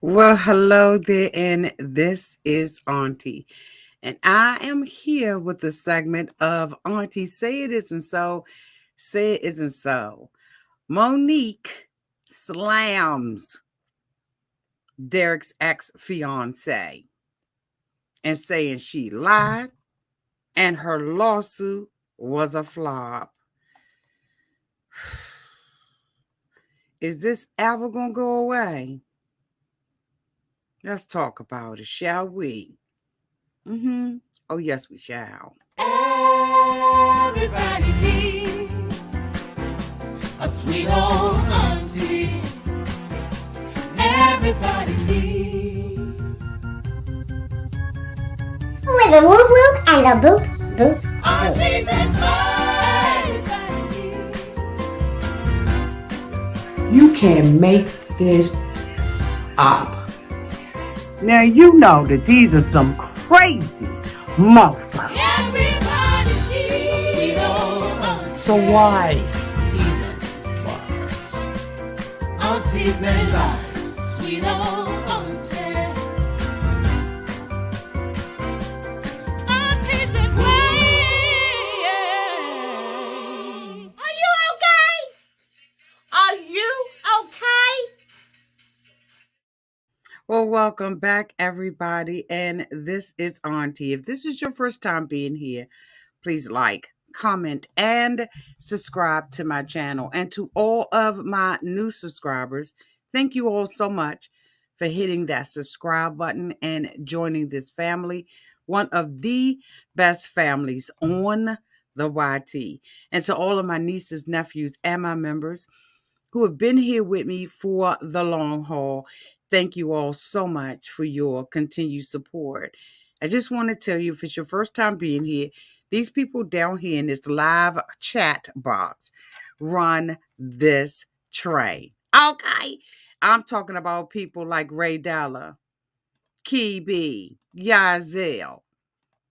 Well, hello there, and this is Auntie. And I am here with the segment of Auntie Say It Isn't So, Say It Isn't So. Monique slams Derek's ex-fiance and saying she lied and her lawsuit was a flop. Is this ever going to go away? Let's talk about it, shall we? Oh, yes, we shall. Everybody needs a sweet old auntie. Everybody needs with a whoop whoop and a boop boop aunties boop. and everybody needs. You can make this up. Now you know that these are some crazy motherfuckers. Everybody needs a sweet old auntie. So why even bother? Aunties and lives, sweet old auntie. Aunties and ways. Are you okay? Are you okay? Well, welcome back, everybody. And this is Auntie. If this is your first time being here, please like, comment, and subscribe to my channel. And to all of my new subscribers, thank you all so much for hitting that subscribe button and joining this family, one of the best families on the YT. And to all of my nieces, nephews, and my members who have been here with me for the long haul, thank you all so much for your continued support. I just want to tell you, if it's your first time being here, these people down here in this live chat box run this train. Okay. I'm talking about people like Ray Dalla, Key B, Yazel,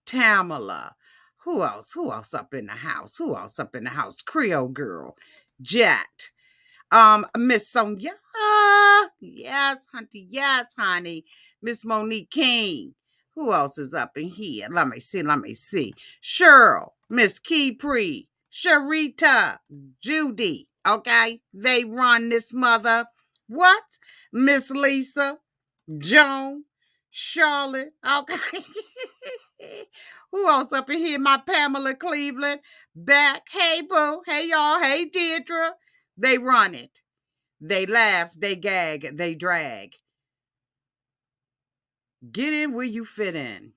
Tamala. Who else? Who else up in the house? Who else up in the house? Creole Girl, Jet. Miss Sonia, yes, Hunty, yes, honey. Miss Monique King. Who else is up in here? Let me see. Cheryl, Miss Keypree, Sharita, Judy. Okay, they run this mother. What? Miss Lisa, Joan, Charlotte. Okay. Who else up in here? My Pamela Cleveland. Back. Hey, boo. Hey, y'all. Hey, Deirdre. They run it. They laugh. They gag. They drag. Get in where you fit in.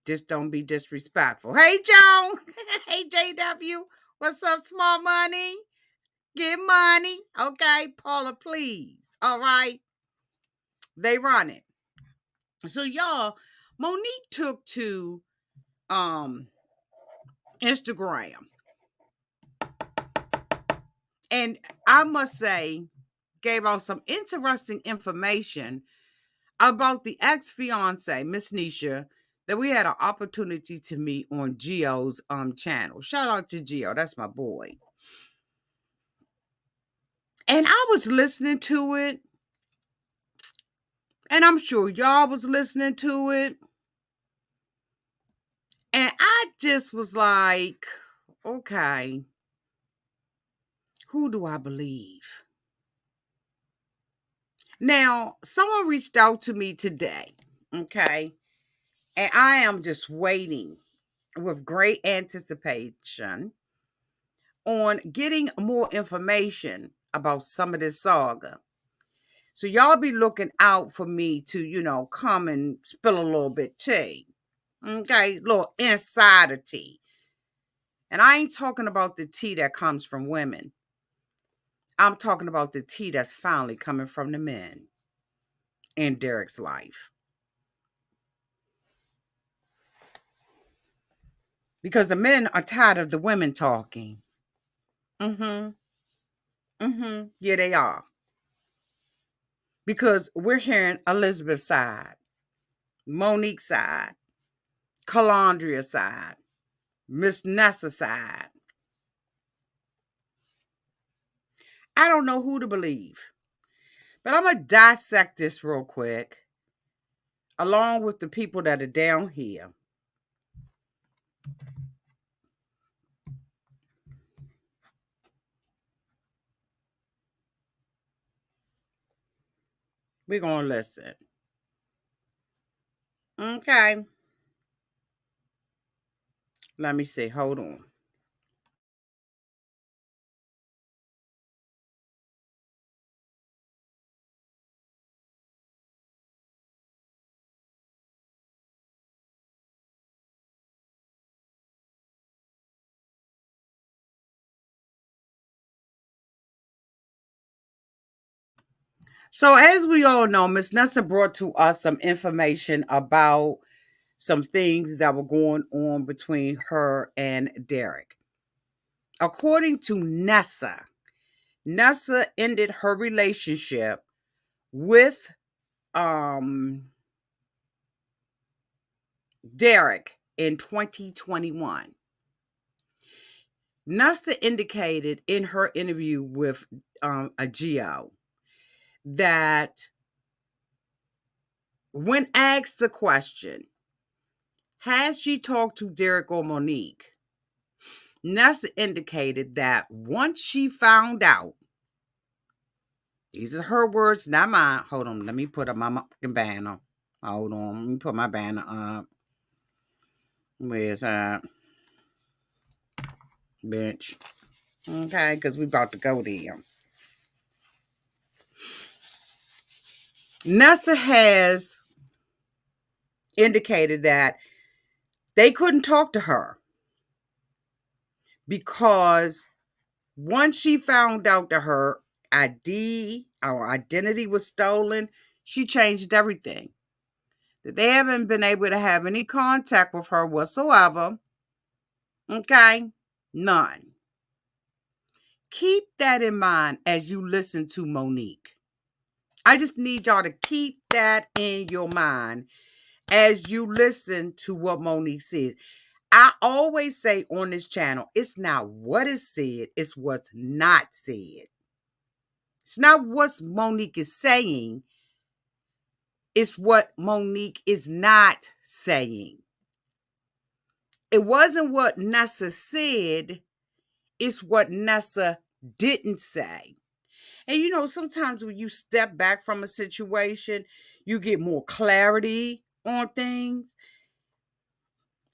Just don't be disrespectful. Hey, Joan. Hey, JW. What's up, small money? Get money. Okay, Paula, please. All right. They run it. So, y'all, Monique took to Instagram. And I must say, gave out some interesting information about the ex-fiance, Miss Nisha, that we had an opportunity to meet on Gio's channel. Shout out to Gio. That's my boy. And I was listening to it. And I'm sure y'all was listening to it. And I just was like, okay, who do I believe? Now, someone reached out to me today, okay? And I am just waiting with great anticipation on getting more information about some of this saga. So y'all be looking out for me to, come and spill a little bit tea. Okay, little insider tea. And I ain't talking about the tea that comes from women. I'm talking about the tea that's finally coming from the men in Derek's life. Because the men are tired of the women talking. Yeah, they are. Because we're hearing Elizabeth's side, Monique's side, Calandria's side, Miss Nessa's side. I don't know who to believe. But I'm going to dissect this real quick, along with the people that are down here. We're going to listen. Okay. Let me see. Hold on. So as we all know, Miss Nessa brought to us some information about some things that were going on between her and Derek. According to Nessa, Nessa ended her relationship with Derek in 2021. Nessa indicated in her interview with a Geo that when asked the question, has she talked to Derek or Monique? Nessa indicated that once she found out, these are her words, not mine. Hold on, let me put up my fucking banner. Hold on, let me put my banner up. Where's bench? Okay, because we about to go there. Nessa has indicated that they couldn't talk to her because once she found out that her identity was stolen, she changed everything. That they haven't been able to have any contact with her whatsoever. Okay? None. Keep that in mind as you listen to Monique. I just need y'all to keep that in your mind as you listen to what Monique says. I always say on this channel, it's not what is said, it's what's not said. It's not what Monique is saying, it's what Monique is not saying. It wasn't what Nessa said, it's what Nessa didn't say. And you know, sometimes when you step back from a situation, you get more clarity on things.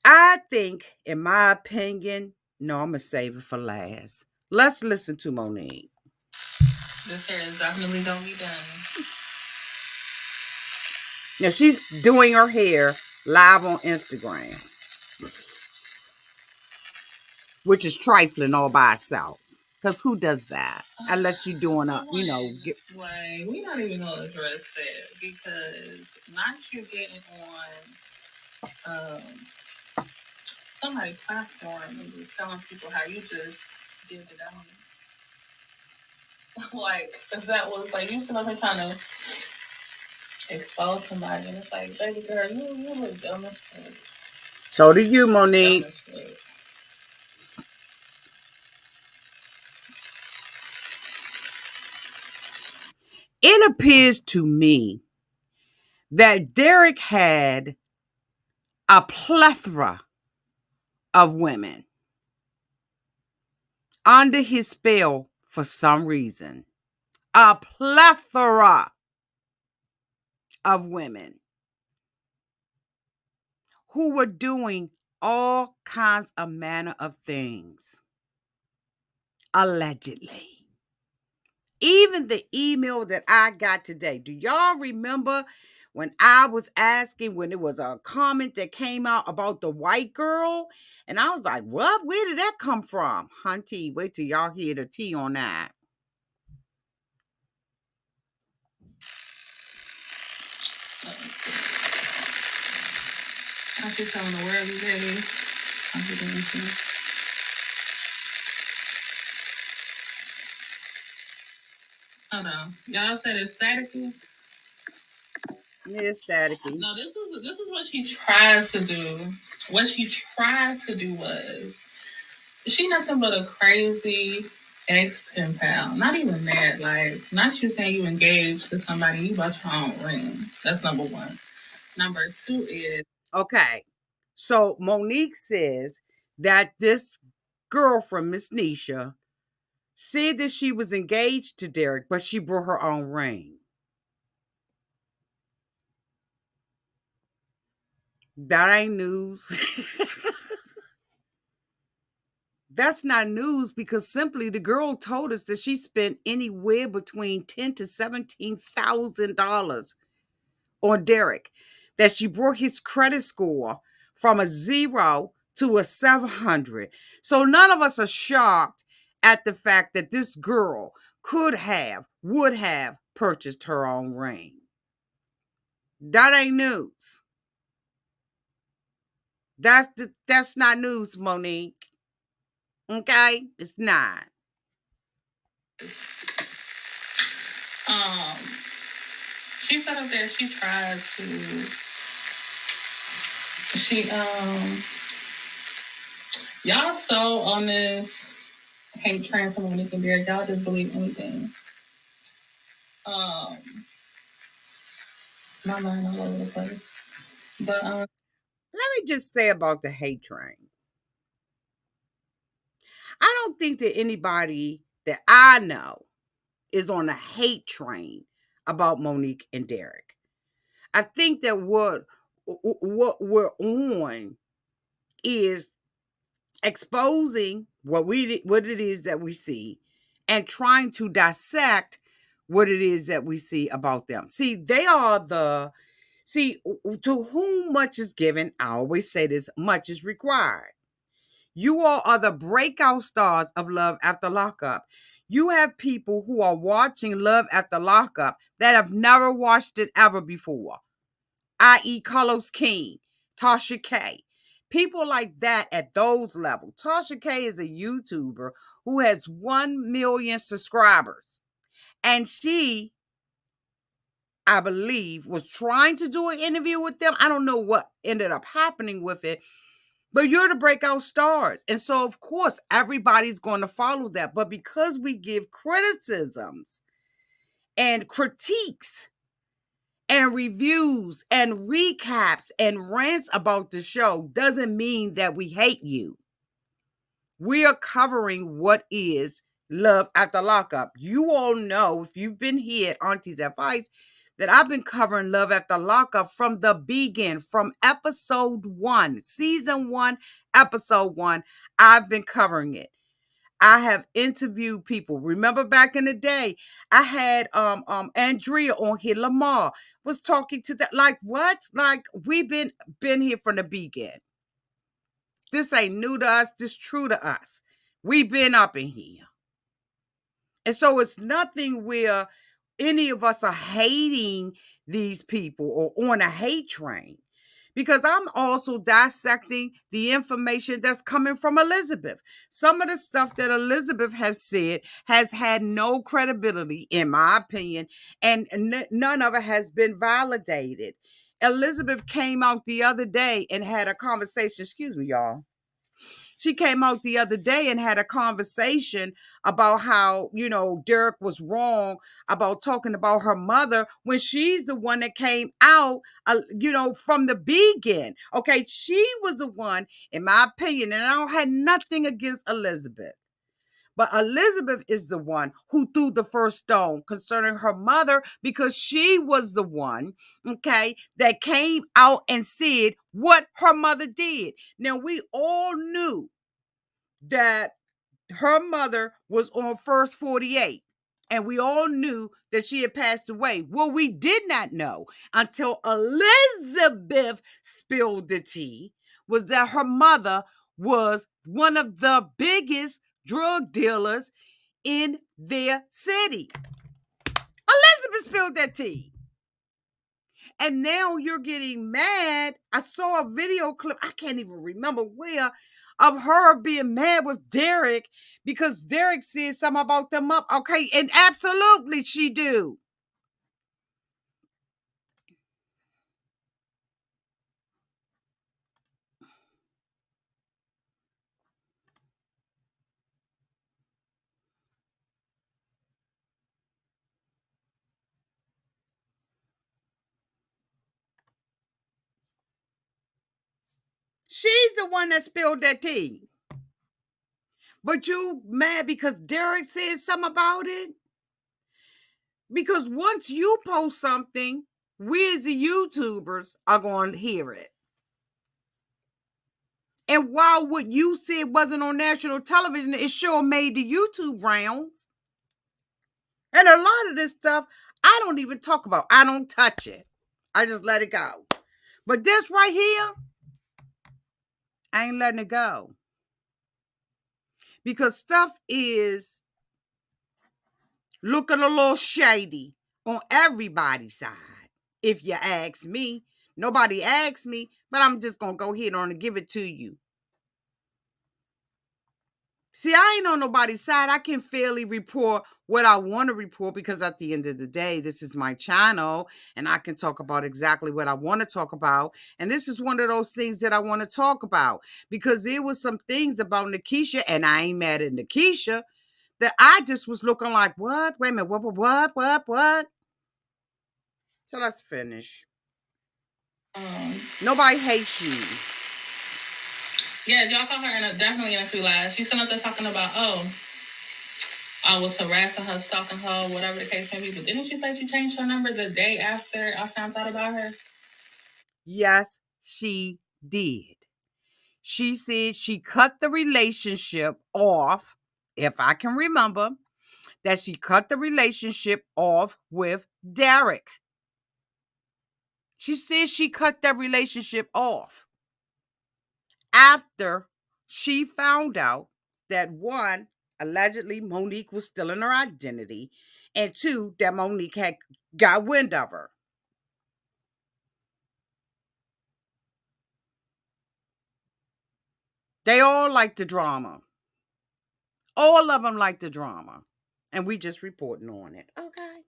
I think, in my opinion, no, I'm going to save it for last. Let's listen to Monique. This hair is definitely gonna be done. Now, she's doing her hair live on Instagram, which is trifling all by itself. Because who does that? Unless you're doing a, you know. Like, we're not even gonna address that because not you getting on somebody's platform and just telling people how you just did it. I mean, like, if that was like you still trying to expose somebody, and it's like, baby girl, you look dumb as fuck. So do you, Monique. It appears to me that Derek had a plethora of women under his spell for some reason. A plethora of women who were doing all kinds of manner of things, allegedly. Even the email that I got today, do y'all remember when I was asking, when it was a comment that came out about the white girl? And I was like, what? Where did that come from? Auntie, wait till y'all hear the tea on that. I keep telling the world, baby. I'm doing anything. Hold on. Y'all said it's staticky? Yeah, it's staticky. No, this is what she tries to do. What she tries to do was, she nothing but a crazy ex-pen pal. Not even that. Like, not you saying you engaged to somebody, you bought your own ring. That's number one. Number two is Okay. So Monique says that this girlfriend, Miss Nisha, said that she was engaged to Derek, but she brought her own ring. That ain't news. That's not news because simply the girl told us that she spent anywhere between $10,000 to $17,000 on Derek. That she brought his credit score from a 0 to a 700. So none of us are shocked at the fact that this girl would have purchased her own ring. That ain't news. That's not news, Monique. Okay, it's not. um she said up there she tries to she y'all so on this hate train from Monique and Derek, y'all just believe anything. Um my mind all over the place. But Let me just say about the hate train. I don't think that anybody that I know is on a hate train about Monique and Derek. I think that what we're on is exposing what it is that we see and trying to dissect what it is that we see about them. See, they are to whom much is given, I always say this, much is required. You all are the breakout stars of Love After Lockup. You have people who are watching Love After Lockup that have never watched it ever before, i.e., Carlos King, Tasha K. People like that at those levels. Tasha K is a YouTuber who has 1 million subscribers. And she, I believe, was trying to do an interview with them. I don't know what ended up happening with it, but you're the breakout stars. And so, of course, everybody's going to follow that. But because we give criticisms and critiques and reviews and recaps and rants about the show, doesn't mean that we hate you. We are covering what is Love After Lockup. You all know, if you've been here at Auntie's Advice, that I've been covering Love After Lockup from the beginning, from episode 1, season 1, episode 1. I've been covering it. I have interviewed people. Remember back in the day, I had Andrea on here. Lamar was talking to that. Like what? Like we've been here from the beginning. This ain't new to us. This true to us. We've been up in here. And so it's nothing where any of us are hating these people or on a hate train. Because I'm also dissecting the information that's coming from Elizabeth. Some of the stuff that Elizabeth has said has had no credibility, in my opinion, and none of it has been validated. Elizabeth came out the other day and had a conversation. Excuse me, y'all. She came out the other day and had a conversation about how, Derek was wrong about talking about her mother when she's the one that came out, from the beginning. Okay, she was the one, in my opinion, and I don't have nothing against Elizabeth. But Elizabeth is the one who threw the first stone concerning her mother because she was the one, okay, that came out and said what her mother did. Now, we all knew that her mother was on first 48. And we all knew that she had passed away. What we did not know until Elizabeth spilled the tea was that her mother was one of the biggest drug dealers in their city. Elizabeth spilled that tea. And now you're getting mad. I saw a video clip, I can't even remember where, of her being mad with Derek because Derek said something about them up. Okay, and absolutely she do. She's the one that spilled that tea. But you mad because Derek said something about it? Because once you post something, we as the YouTubers are going to hear it. And while what you said wasn't on national television, it sure made the YouTube rounds. And a lot of this stuff, I don't even talk about. I don't touch it. I just let it go. But this right here, I ain't letting it go. Because stuff is looking a little shady on everybody's side. If you ask me, nobody asked me, but I'm just going to go ahead on and give it to you. See, I ain't on nobody's side. I can fairly report what I want to report because at the end of the day, this is my channel and I can talk about exactly what I want to talk about. And this is one of those things that I want to talk about because there was some things about Nikisha, and I ain't mad at Nikisha, that I just was looking like, what? Wait a minute, what? So let's finish. Nobody hates you. Yeah, y'all caught her definitely in a few lies. She's sitting up there talking about, I was harassing her, stalking her, whatever the case may be. But didn't she say she changed her number the day after I found out about her? Yes, she did. She said she cut the relationship off, if I can remember, that she cut the relationship off with Derek. She said she cut that relationship off after she found out that one, allegedly Monique was stealing her identity, and two, that Monique had got wind of her. They all like the drama. All of them like the drama. And we just reporting on it. Okay.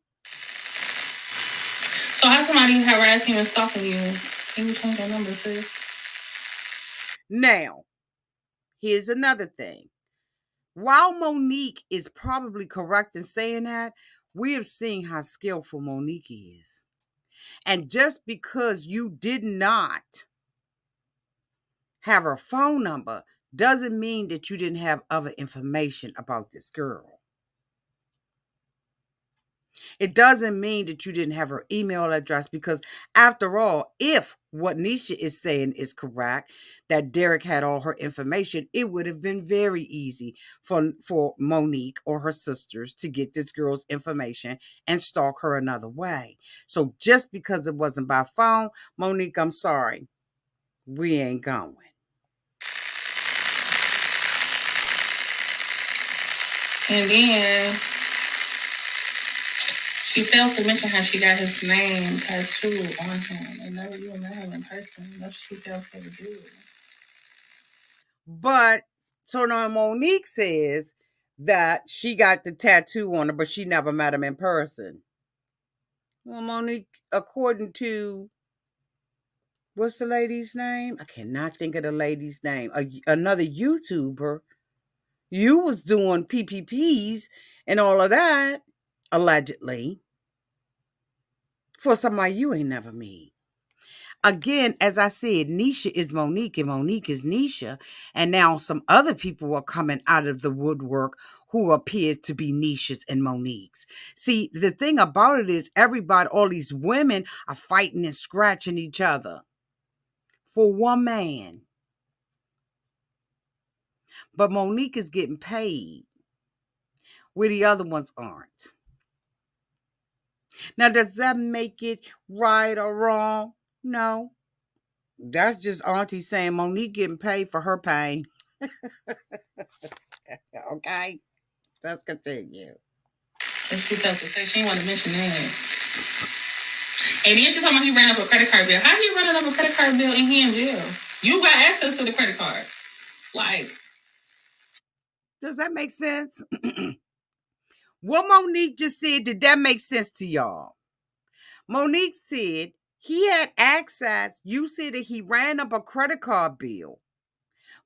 So how somebody harassing you and stalking you? Can you change your number, sis? Now, here's another thing. While Monique is probably correct in saying that, we have seen how skillful Monique is. And just because you did not have her phone number doesn't mean that you didn't have other information about this girl. It doesn't mean that you didn't have her email address because, after all, if what Nisha is saying is correct, that Derek had all her information, it would have been very easy for Monique or her sisters to get this girl's information and stalk her another way. So just because it wasn't by phone, Monique, I'm sorry, we ain't going. And then she failed to mention how she got his name tattooed on him and never even met him in person. That's what she failed to do. But so now Monique says that she got the tattoo on her, but she never met him in person. Well, Monique, according to, what's the lady's name? I cannot think of the lady's name. Another YouTuber, you was doing PPPs and all of that, allegedly, for somebody you ain't never met. Again, as I said, Nisha is Monique and Monique is Nisha. And now some other people are coming out of the woodwork who appear to be Nisha's and Monique's. See, the thing about it is everybody, all these women are fighting and scratching each other for one man. But Monique is getting paid where the other ones aren't. Now, does that make it right or wrong? No. That's just Auntie saying Monique getting paid for her pain. Okay, let's continue. And she felt to say she didn't want to mention that. And then she's talking about he ran up a credit card bill. How he running up a credit card bill and he in jail? You got access to the credit card. Like, does that make sense? What Monique just said, did that make sense to y'all? Monique said he had access. You said that he ran up a credit card bill,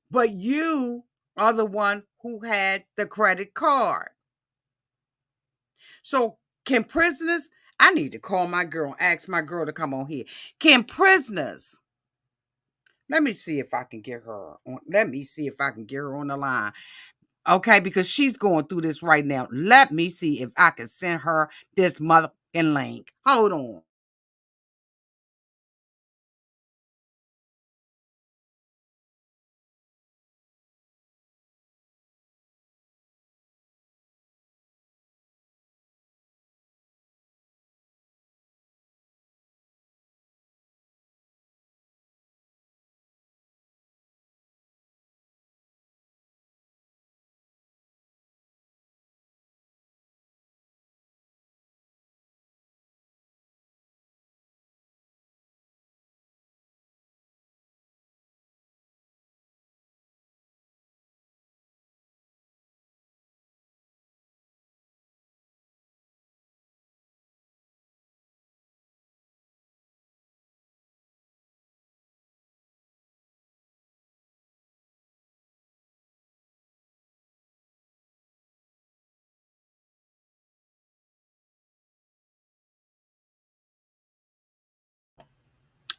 but you are the one who had the credit card. So can prisoners, I need to call my girl, ask my girl to come on here. Can prisoners Let me see if I can get her on. Let me see if I can get her on the line. Okay, because she's going through this right now. Let me see if I can send her this motherfucking link. Hold on.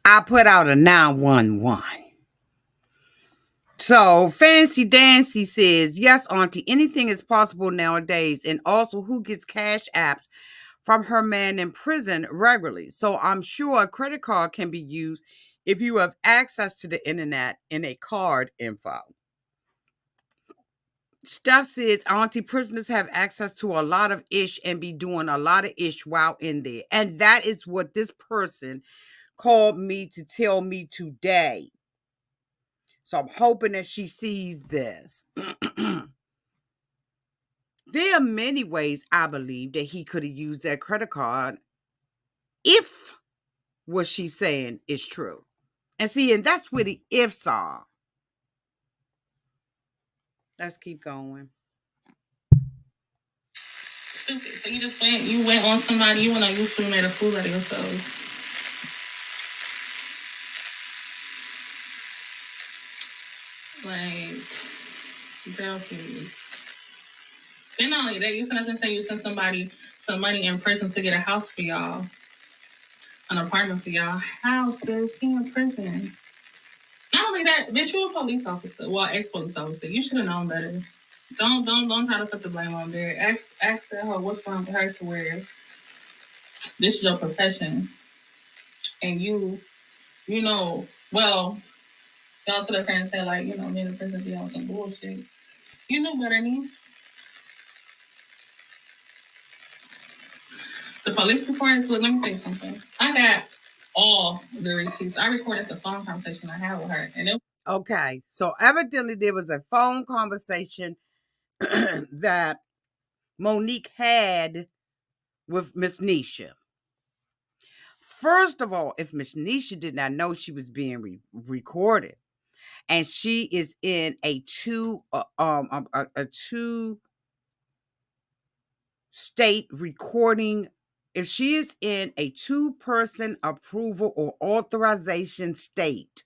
I put out a 911. So Fancy Dancy says, yes, Auntie, anything is possible nowadays. And also, who gets cash apps from her man in prison regularly? So I'm sure a credit card can be used if you have access to the internet and a card info. Steph says, Auntie, prisoners have access to a lot of ish and be doing a lot of ish while in there. And that is what this person called me to tell me today. So I'm hoping that she sees this. There are many ways I believe that he could have used that credit card if what she's saying is true. And see, and that's where the ifs are. Let's keep going. Stupid. So you went on somebody, you went on YouTube and made a fool out of yourself. Like, girl, please. And not only that, you sent up and say you sent somebody some money in prison to get a house for y'all, an apartment for y'all. House, sis, he in prison. Not only that, bitch, you a police officer. Well, ex-police officer. You should have known better. Don't try to put the blame on there. Ask that hoe what's wrong with her to where this is your profession. And you know, well, y'all to the friend and say, like, you know, me and the prison be on some bullshit. You know better, niece. The police reports, look, let me tell you something. I got all the receipts. I recorded the phone conversation I had with her. And it Okay, so evidently there was a phone conversation that Monique had with Miss Nisha. First of all, if Miss Nisha did not know she was being recorded, and she is in a two state recording, if she is in a 2-person approval or authorization state,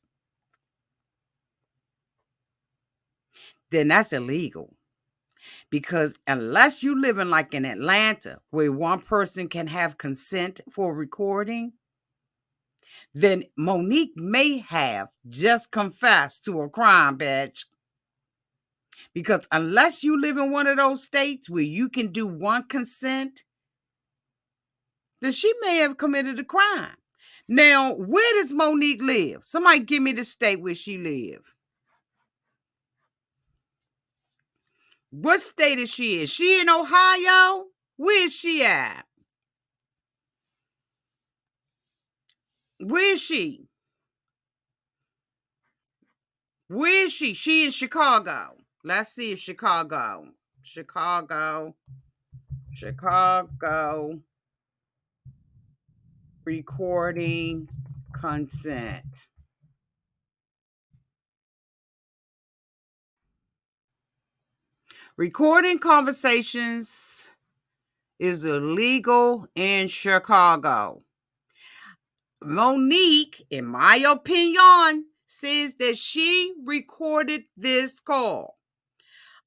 then that's illegal. Because unless you live in like in Atlanta, where one person can have consent for recording, then Monique may have just confessed to a crime, bitch. Because unless you live in one of those states where you can do one consent, then she may have committed a crime. Now, where does Monique live? Somebody give me the state where she live. What state is she in? Is she in Ohio? Where is she at? Where is she? Where is she? She in Chicago. Let's see if Chicago. Recording consent. Recording conversations is illegal in Chicago. Monique, in my opinion, says that she recorded this call.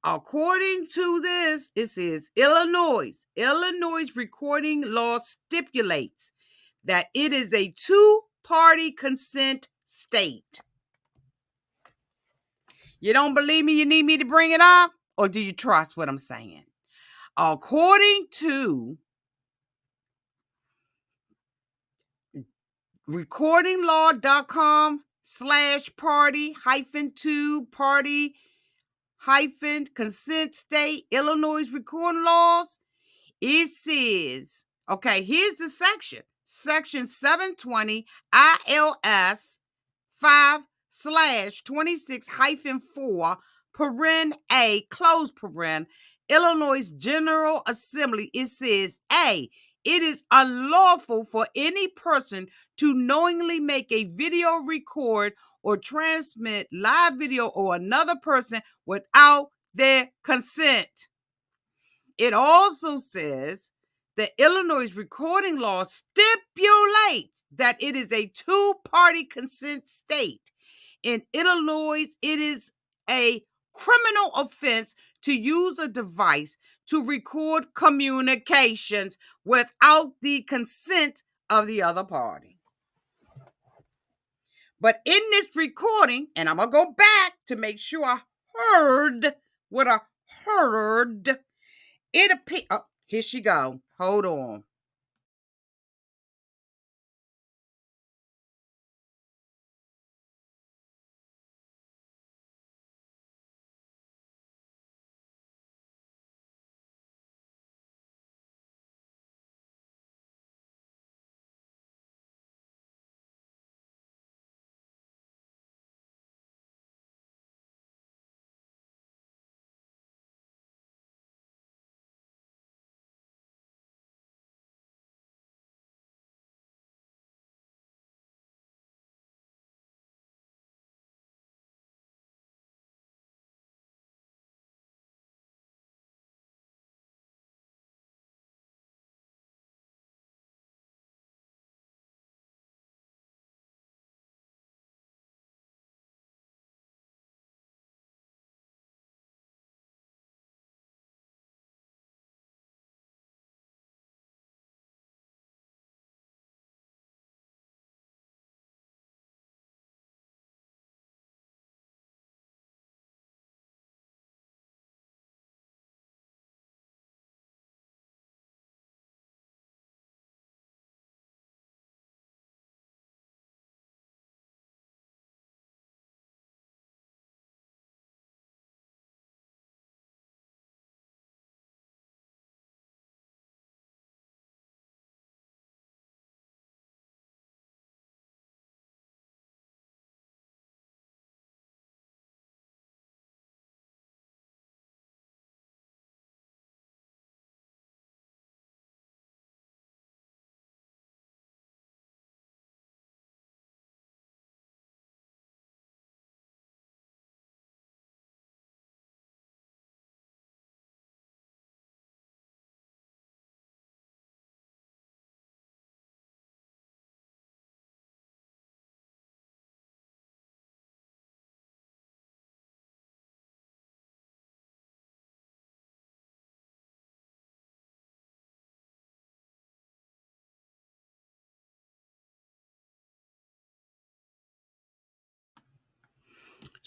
According to this, it says Illinois recording law stipulates that it is a 2-party consent state. You don't believe me? You need me to bring it up? Or do you trust what I'm saying? According to recordinglaw.com/party-to-party-consent state Illinois recording laws, it says, okay, here's the section 720 ILS 5/26-4 paren A close paren Illinois General Assembly. It says A, it is unlawful for any person to knowingly make a video record or transmit live video or another person without their consent. It also says the Illinois recording law stipulates that it is a two-party consent state. In Illinois, it is a criminal offense to use a device to record communications without the consent of the other party. But in this recording, and I'm going to go back to make sure I heard what I heard, it appears, oh, here she go. Hold on.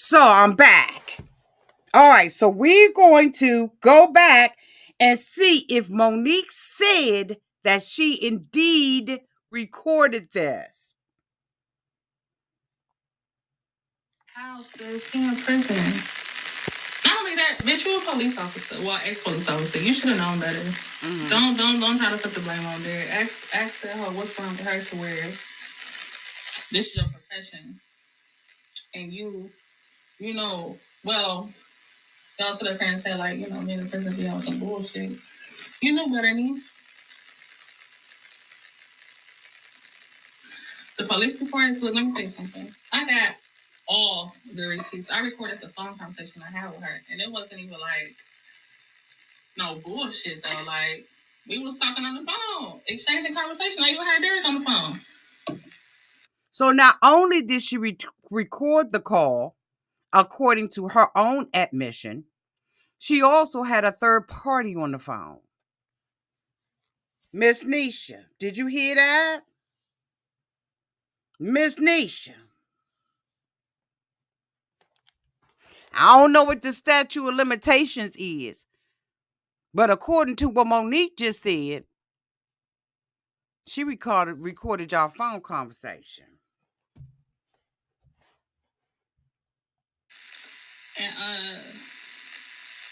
So I'm back. All right, so we're going to go back and see if Monique said that she indeed recorded this. House is he in prison? Not only that, bitch, you a police officer. Well, ex-police officer. You should have known better. Mm-hmm. Don't try to put the blame on there. Ask that hoe what's wrong with her to where this is your profession. And you know, well, y'all to their parents said, like, me and the prison be on some bullshit. You know better, niece. The police reports, look, let me tell you something. I got all the receipts. I recorded the phone conversation I had with her. And it wasn't even like no bullshit though. Like, we was talking on the phone, exchanging conversation. I even had theirs on the phone. So not only did she record the call, according to her own admission, she also had a third party on the phone. Miss Nisha, did you hear that? Miss Nisha. I don't know what the statute of limitations is, but according to what Monique just said, she recorded y'all phone conversation. And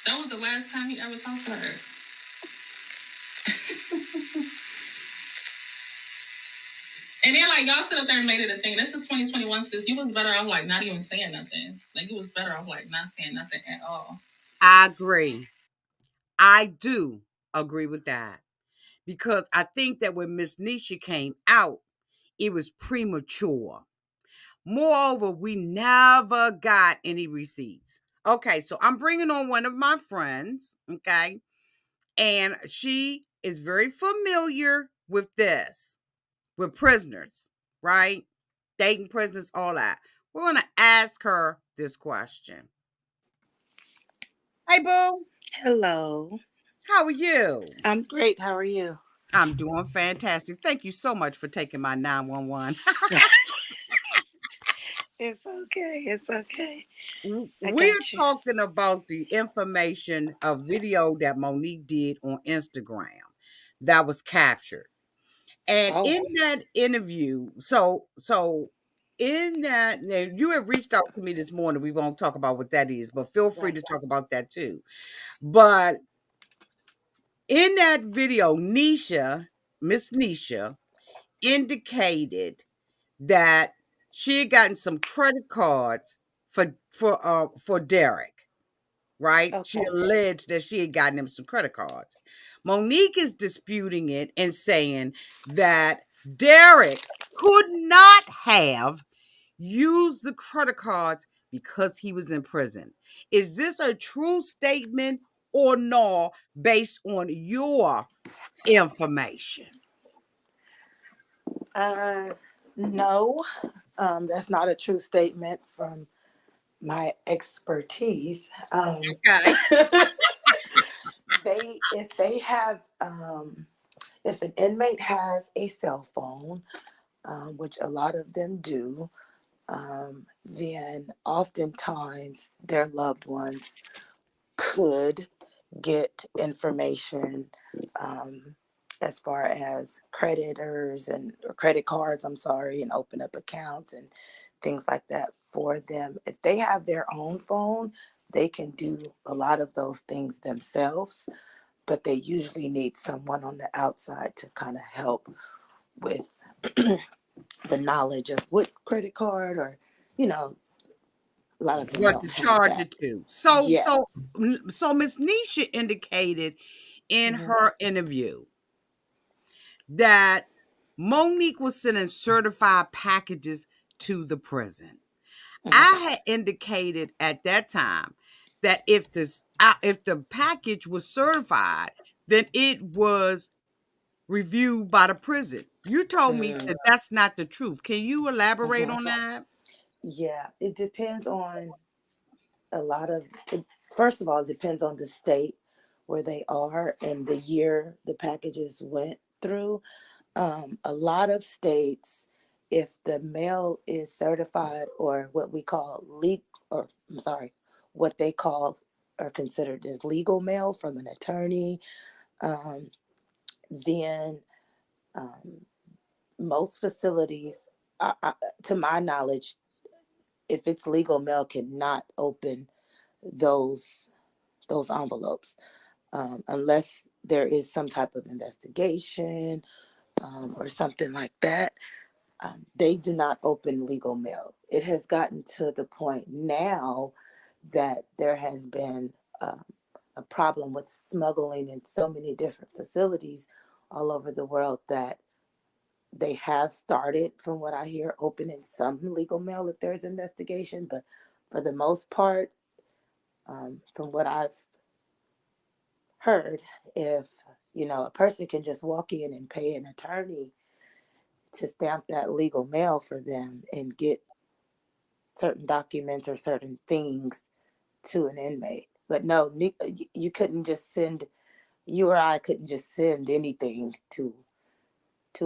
that was the last time he ever talked to her. And then, like, y'all sit up there and made it a thing. This is 2021, sis. You was better off, like, not even saying nothing. Like, you was better off, like, not saying nothing at all. I agree. I do agree with that. Because I think that when Miss Nisha came out, it was premature. Moreover, we never got any receipts. Okay, so I'm bringing on one of my friends, okay? And she is very familiar with this, with prisoners, right? Dating prisoners, all that. We're going to ask her this question. Hey, boo. Hello. How are you? I'm great. How are you? I'm doing fantastic. Thank you so much for taking my 911. It's okay. It's okay. I We're got you. talking about the information, a video that Monique did on Instagram that was captured. And Oh, in that interview, so in that, now you have reached out to me this morning. We won't talk about what that is, but feel free right. to talk about that too. But in that video, Miss Nisha, indicated that she had gotten some credit cards for Derek. Right? She Okay. alleged that she had gotten him some credit cards. Monique is disputing it and saying that Derek could not have used the credit cards because he was in prison. Is this a true statement or no, based on your information? No, that's not a true statement from my expertise. Okay. If they have, if an inmate has a cell phone, which a lot of them do, then oftentimes their loved ones could get information, um, as far as creditors and or credit cards, I'm sorry, and open up accounts and things like that for them. If they have their own phone, they can do a lot of those things themselves, but they usually need someone on the outside to kind of help with the knowledge of what credit card or, you know, a lot of them What to don't have charge that. it to. Yes. So Miss Nisha indicated in Hmm. her interview that Monique was sending certified packages to the prison. Hmm. I had indicated at that time that if the package was certified, then it was reviewed by the prison. You told me Mm. that that's not the truth. Can you elaborate Hmm. on that? Yeah, it depends on a lot of it. First of all, it depends on the state where they are and the year the packages went through. A lot of states, if the mail is certified or what we call or I'm sorry, what they call or considered as legal mail from an attorney, um, then um, most facilities, to my knowledge, if it's legal mail, cannot open those those envelopes, unless there is some type of investigation, or something like that. They do not open legal mail. It has gotten to the point now that there has been a problem with smuggling in so many different facilities all over the world that they have started, from what I hear, opening some legal mail if there's investigation. But for the most part, from what I've heard, if a person can just walk in and pay an attorney to stamp that legal mail for them and get certain documents or certain things to an inmate. But no, you couldn't just send, you or I couldn't just send anything to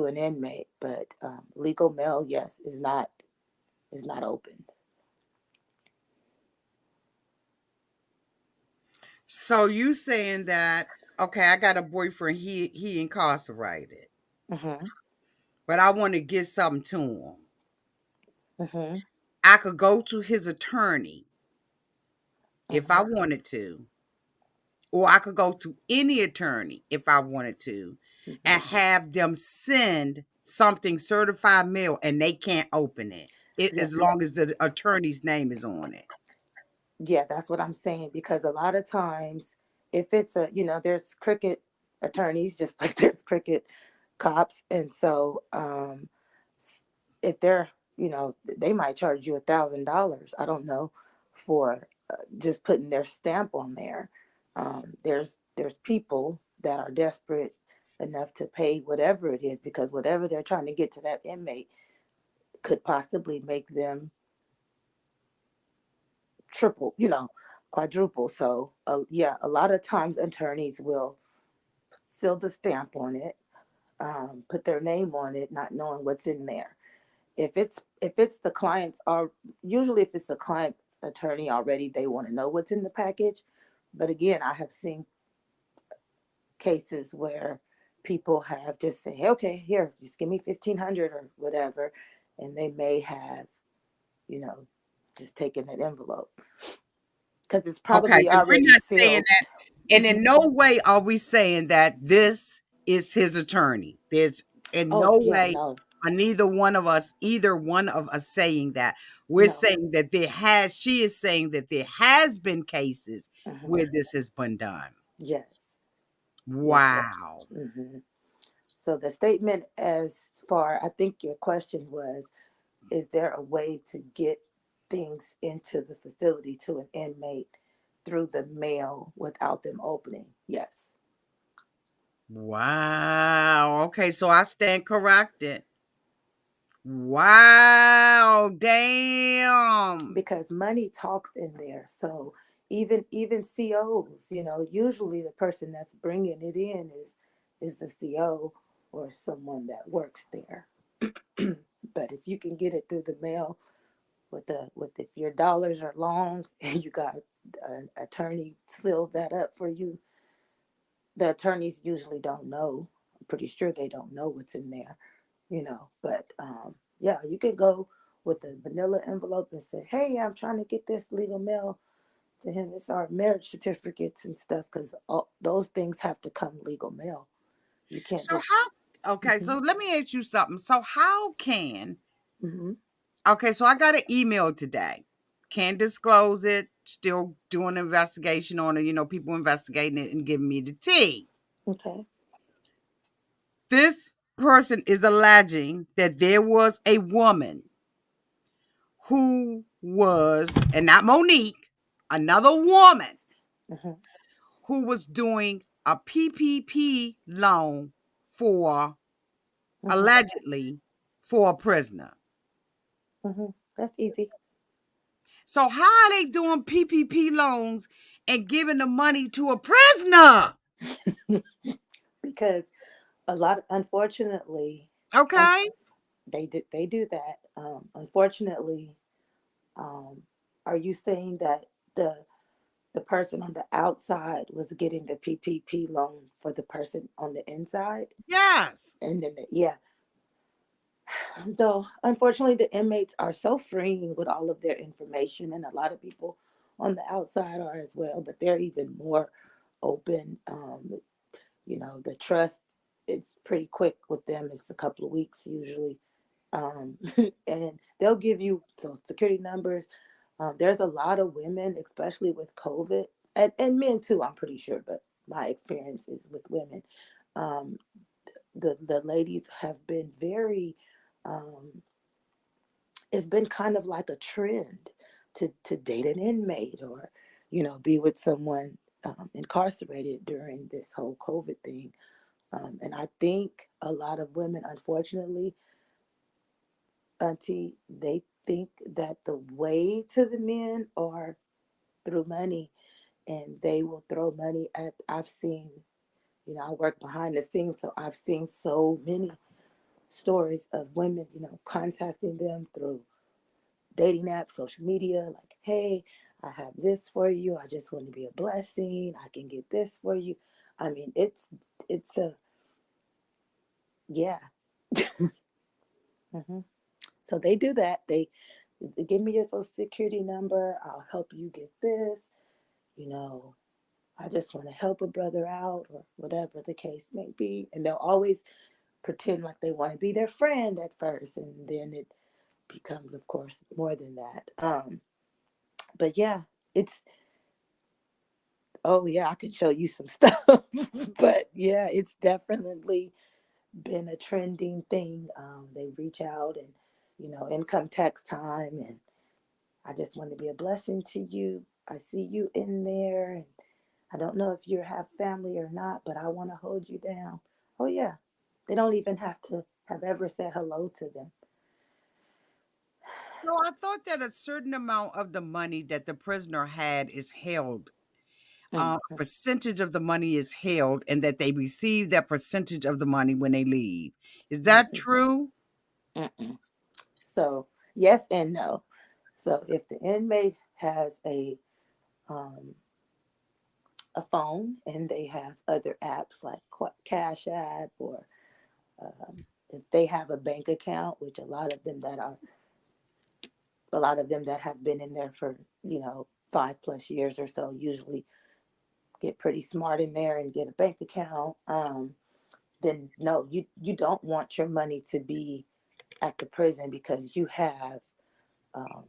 an inmate. But legal mail, yes, is not open. So you saying that, okay, I got a boyfriend, he incarcerated, Mm-hmm. but I want to get something to him. Mm-hmm. I could go to his attorney if I Mm-hmm. wanted to, or I could go to any attorney if I wanted to, Mm-hmm. and have them send something certified mail and they can't open it, Yeah. as long as the attorney's name is on it. Yeah, that's what I'm saying. Because a lot of times, if it's a, there's cricket attorneys just like there's cricket cops. And so if they're, they might charge you $1,000. I don't know, for just putting their stamp on there. There's people that are desperate enough to pay whatever it is, because whatever they're trying to get to that inmate could possibly make them triple, quadruple. So yeah, a lot of times attorneys will seal the stamp on it, put their name on it, not knowing what's in there. If it's the client's, or usually if it's the client's attorney already, they want to know what's in the package. But again, I have seen cases where people have just said, hey, okay, here, just give me 1,500 or whatever, and they may have, you know, just taken that envelope because it's Okay, probably because we're already not saying sealed. that, and in no way are we saying that this is his attorney. There's in Oh no yeah, way no, are either one of us saying that. We're no. saying that she is saying that there has been cases Hmm. where this has been done. Yes, yes. Wow. Hmm. So the statement, as far, I think your question was, is there a way to get things into the facility to an inmate through the mail without them opening? Yes. Wow. Okay, so I stand corrected. Wow. Damn. Because money talks in there. So even COs, usually the person that's bringing it in is the CO or someone that works there. But if you can get it through the mail, with if your dollars are long and you got an attorney seals that up for you, the attorneys usually don't know. I'm pretty sure they don't know what's in there, But yeah, you could go with a vanilla envelope and say, hey, I'm trying to get this legal mail to him. It's our marriage certificates and stuff, because all those things have to come legal mail. You can't So just. how okay, Hmm. so let me ask you something. So how can Hmm. okay, so I got an email today. Can't disclose it. Still doing an investigation on it. People investigating it and giving me the tea. Okay. This person is alleging that there was a woman who was, and not Monique, another woman Hmm. who was doing a PPP loan for, Hmm. allegedly, for a prisoner. Hmm. That's easy. So how are they doing PPP loans and giving the money to a prisoner? Because a lot, unfortunately, un- Okay. they do that. Unfortunately, um, are you saying that the person on the outside was getting the PPP loan for the person on the inside? Yes. And then, yeah. Though, unfortunately, the inmates are so freeing with all of their information, and a lot of people on the outside are as well, but they're even more open. The trust, it's pretty quick with them. It's a couple of weeks usually. um, and they'll give you social security numbers. There's a lot of women, especially with COVID, and men too, I'm pretty sure, but my experience is with women. Um, the ladies have been very, um, it's been kind of like a trend to date an inmate, or, be with someone incarcerated during this whole COVID thing. And I think a lot of women, unfortunately, Auntie, they think that the way to the men are through money, and they will throw money at. I've seen, I work behind the scenes, so I've seen so many stories of women, contacting them through dating apps, social media, like, hey, I have this for you. I just want to be a blessing. I can get this for you. I mean, it's a yeah. hmm So they do that. They give me your social security number. I'll help you get this. You know, I just want to help a brother out or whatever the case may be. And they'll always pretend like they want to be their friend at first, and then it becomes, of course, more than that. But yeah, it's oh yeah, I can show you some stuff. But yeah, it's definitely been a trending thing. They reach out and income tax time, and I just want to be a blessing to you. I see you in there, and I don't know if you have family or not, but I want to hold you down. Oh yeah, they don't even have to have ever said hello to them. So I thought that a certain amount of the money that the prisoner had is held. A Mm-hmm. percentage of the money is held, and that they receive that percentage of the money when they leave. Is that Mm-hmm. true? Mm-mm. So yes and no. So if the inmate has um, a phone and they have other apps like Cash App, or if they have a bank account, which a lot of them that have been in there for 5+ years or so usually get pretty smart in there and get a bank account. Then no, you don't want your money to be at the prison, because um,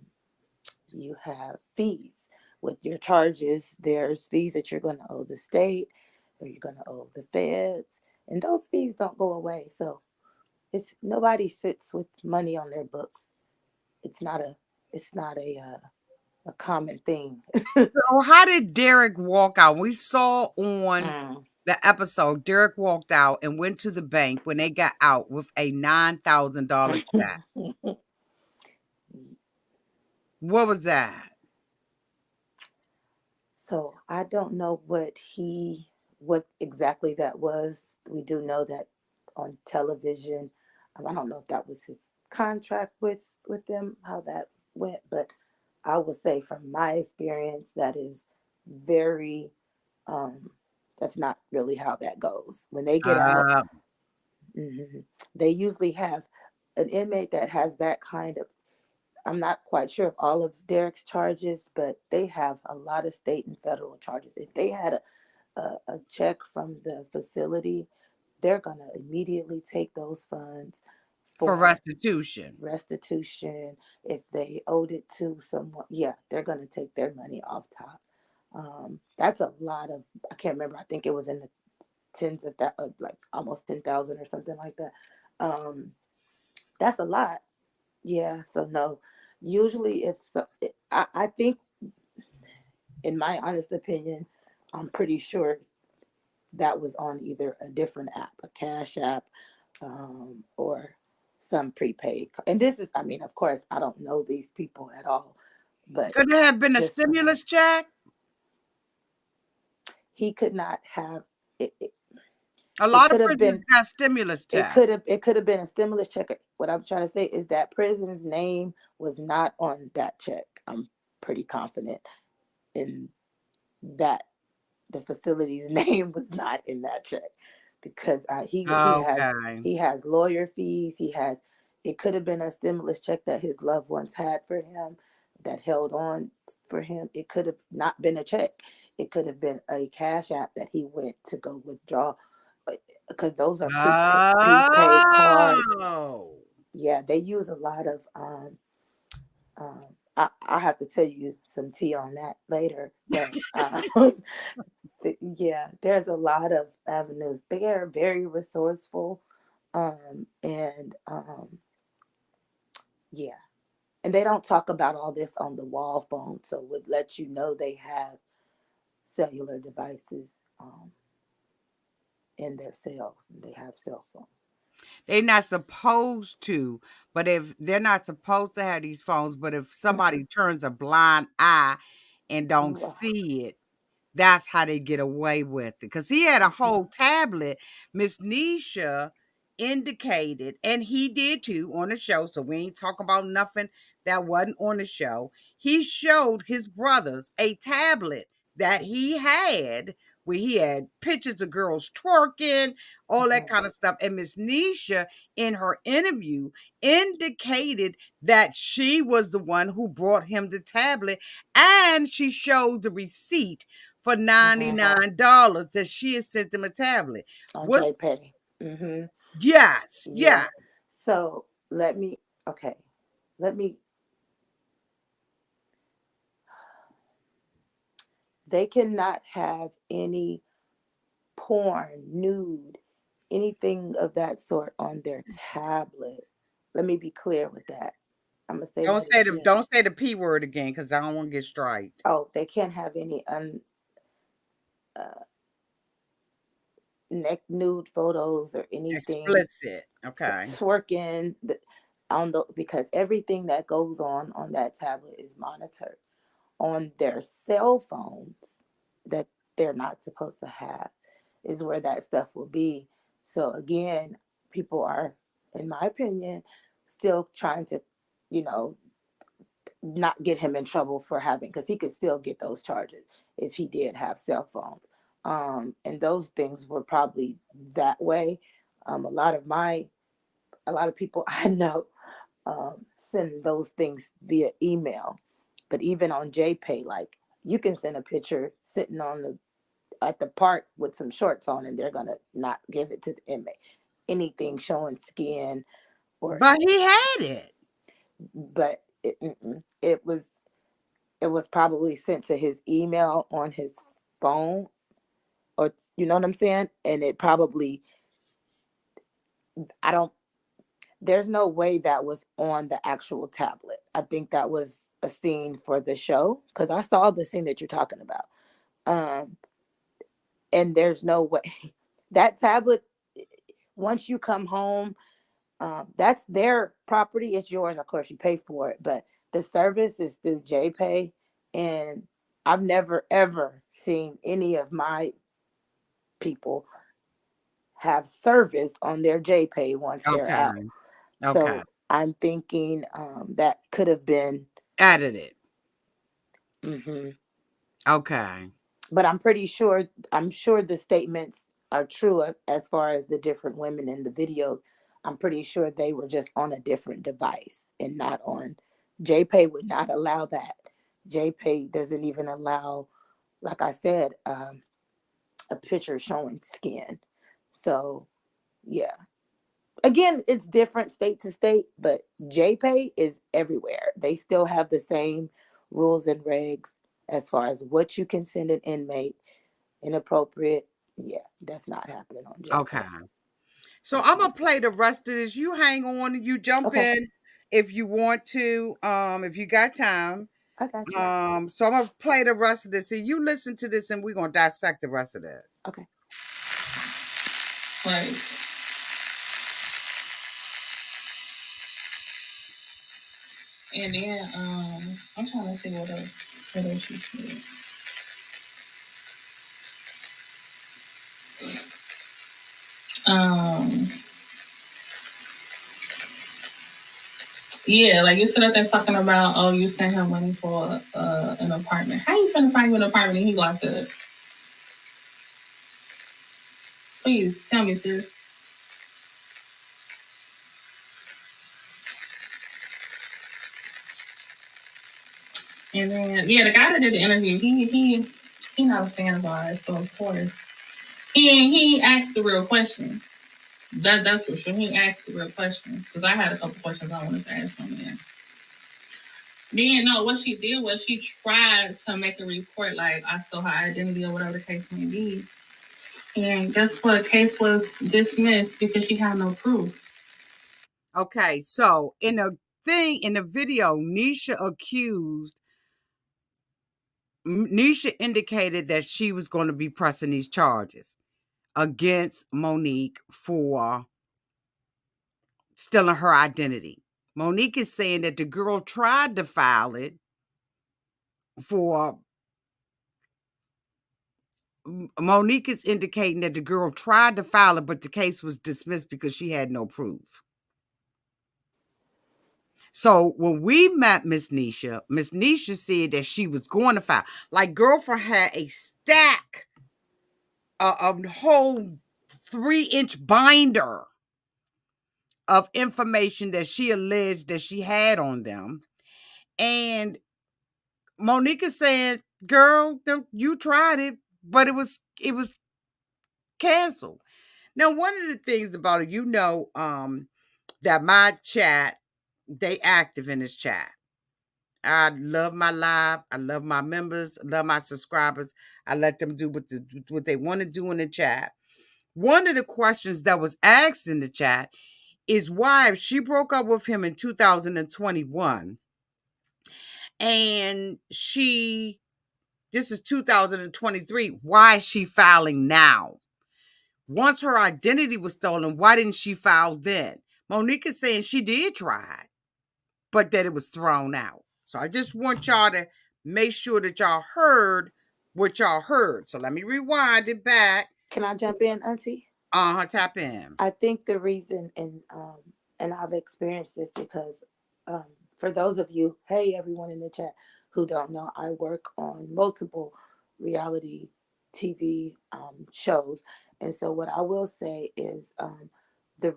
you have fees with your charges. There's fees that you're going to owe the state, or you're going to owe the feds, and those fees don't go away. So it's nobody sits with money on their books. It's not a a common thing. So how did Derek walk out? We saw on Mm. the episode, Derek walked out and went to the bank when they got out with a $9,000 check. What was that? So I don't know what exactly that was. We do know that on television. I don't know if that was his contract with them, how that went, but I would say from my experience, that is very um that's not really how that goes. When they get out, Uh, mhm, they usually have an inmate that has that kind of, I'm not quite sure of all of Derek's charges, but they have a lot of state and federal charges. If they had a check from the facility, they're going to immediately take those funds for for restitution. restitution. If they owed it to someone, yeah, they're going to take their money off top. That's a lot of, I can't remember, I think it was in the tens of that, like almost 10,000 or something like that. Um, that's a lot. Yeah, so no. Usually, if so, I think, in my honest opinion, I'm pretty sure that was on either a different app, a Cash App, or some prepaid. And this is, I mean, of course, I don't know these people at all, but Could it have been a just from my, stimulus check? he could not have it. A It lot of could have prisoners been. got stimulus It checks. could have. It could have been a stimulus check. What I'm trying to say is that prison's name was not on that check. I'm pretty confident in that. The facility's name was not in that check, because Okay. he has lawyer fees. He has, it could have been a stimulus check that his loved ones had for him, that held on for him. It could have not been a check. It could have been a Cash App that he went to go withdraw, because those are prepaid cards. Oh. Yeah, they use a lot of I have to tell you some tea on that later, but yeah, there's a lot of avenues. They are very resourceful, and yeah, and they don't talk about all this on the wall phone, so would let you know they have cellular devices in their cells, and they have cell phones. They're not supposed to, but if they're not supposed to have these phones, but if Mm-mm. somebody turns a blind eye and don't Wow. see it, that's how they get away with it. Because he had a Mhm. whole tablet. Miss Nisha indicated, and he did too on the show, so we ain't talking about nothing that wasn't on the show. He showed his brothers a tablet that he had where he had pictures of girls twerking, all that kind of stuff. And Miss Nisha, in her interview, indicated that she was the one who brought him the tablet, and she showed the receipt for $99 that she had sent him a tablet. On What? JPay. Mm-hmm. Yes, Yeah. yeah. So let me, okay, let me, they cannot have any porn, nude, anything of that sort on their tablet. Let me be clear with that. I'm gonna say that again. Don't say the P word again, because I don't want to get striked. Oh, they can't have any neck nude photos or anything Explicit. Okay. twerking on the, because everything that goes on that tablet is monitored on their cell phones that they're not supposed to have, is where that stuff will be. So again, people are, in my opinion, still trying to, you know, not get him in trouble for having, because he could still get those charges if he did have cell phones. And those things were probably that way. A lot of people I know send those things via email, but even on JPay, like you can send a picture sitting at the park with some shorts on, and they're gonna not give it to the inmate. Anything showing skin or, But he had it. but it was probably sent to his email on his phone, or you know what I'm saying, and it probably, I don't, there's no way that was on the actual tablet. I think that was a scene for the show, because I saw the scene that you're talking about. And there's no way that tablet, once you come home, that's their property. It's yours. Of course, you pay for it, but the service is through JPay. And I've never, ever seen any of my people have service on their JPay once they're Okay. out. Okay. So I'm thinking that could have been Added it. Mm-hmm. Okay. But I'm sure the statements are true as far as the different women in the videos. I'm pretty sure they were just on a different device and not on. JPay would not allow that. JPay doesn't even allow, like I said, a picture showing skin. So, yeah. Again, it's different state to state, but JPay is everywhere. They still have the same rules and regs as far as what you can send an inmate. Inappropriate, yeah, that's not happening on JPay. Okay. So I'm gonna play the rest of this. You hang on, you jump Okay, in if you want to, if you got time. I got you. So I'm gonna play the rest of this. See, you listen to this and we're gonna dissect the rest of this. Okay. Like, and then I'm trying to see what else you said. Yeah, like you said, they're talking about, oh, you sent him money for an apartment. How you finna find you an apartment and he locked up? Please tell me, sis. And then, yeah, the guy that did the interview, he not a fan of ours, so of course he asked the real questions. That's for sure. He asked the real questions, because I had a couple questions I wanted to ask him. Yeah. Then no, what she did was she tried to make a report like I stole her identity or whatever the case may be. And guess what? Case was dismissed because she had no proof. Okay, so in the video, Nisha indicated that she was going to be pressing these charges against Monique for stealing her identity. Monique is saying that the girl tried to file it for Monique is indicating that the girl tried to file it, but the case was dismissed because she had no proof. So when we met Miss Nisha said that she was going to file. Like, girlfriend had a stack, a whole 3-inch binder of information that she alleged that she had on them. And Monique is saying, girl, you tried it, but it was canceled. Now, one of the things about it, that my chat, they active in this chat. I love my live. I love my members. I love my subscribers. I let them do what they want to do in the chat. One of the questions that was asked in the chat is why, if she broke up with him in 2021 and this is 2023, why is she filing now? Once her identity was stolen, why didn't she file then? Monique is saying she did try, but that it was thrown out. So I just want y'all to make sure that y'all heard what y'all heard. So let me rewind it back. Can I jump in, Auntie? Tap in. I think the reason, and I've experienced this because for those of you, hey, everyone in the chat who don't know, I work on multiple reality TV shows. And so what I will say is the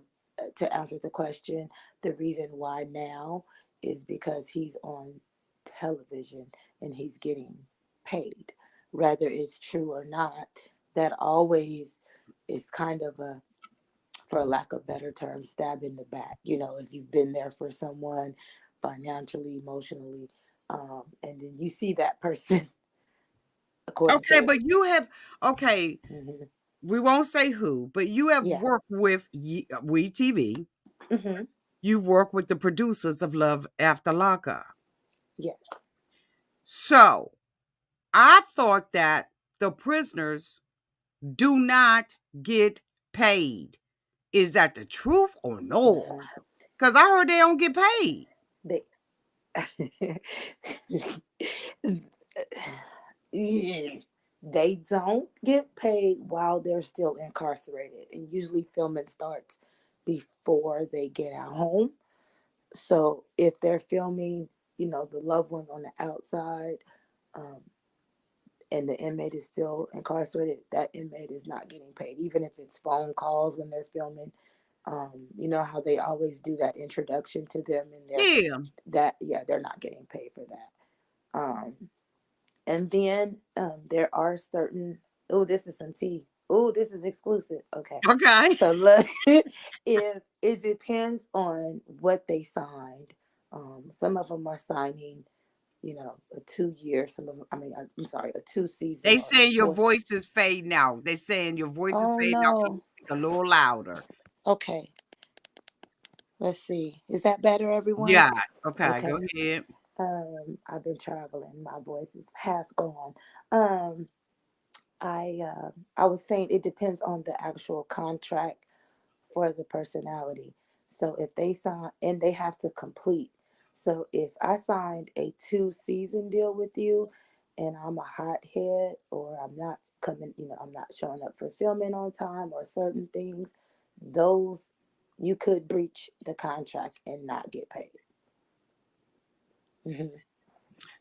to answer the question, the reason why now is because he's on television and he's getting paid. Whether it's true or not, that always is kind of a, for lack of better term, stab in the back. You know, if you've been there for someone financially, emotionally, and then you see that person according Okay, to but you have, okay, mhm, we won't say who, but you have yeah, worked with We TV. hmm You've worked with the producers of Love After Lockup. yes, So I thought that the prisoners do not get paid. Is that the truth or no? mhm. Because I heard they don't get paid. They they don't get paid while they're still incarcerated, and usually filming starts before they get out home. So if they're filming, you know, the loved one on the outside, um, and the inmate is still incarcerated, that inmate is not getting paid, even if it's phone calls when they're filming. You know how they always do that introduction to them, and Yeah. they're not getting paid for that. And then there are certain. Oh, this is some tea. Oh, this is exclusive. Okay, Okay. so look, if it depends on what they signed. Some of them are signing, you know, a 2 year. Some of them, I'm sorry, a 2 season They or saying your 4 voice season. is fading out. They saying your voice is Oh fading out. Can you no. speak a little louder? Okay, let's see. Is that better, everyone? Yes. Okay, go Okay. ahead. I've been traveling. My voice is half gone. Um, I was saying it depends on the actual contract for the personality. So if they sign and they have to complete. So if I signed a 2 season deal with you and I'm a hothead or I'm not coming, you know, I'm not showing up for filming on time or certain things, those you could breach the contract and not get paid. Hmm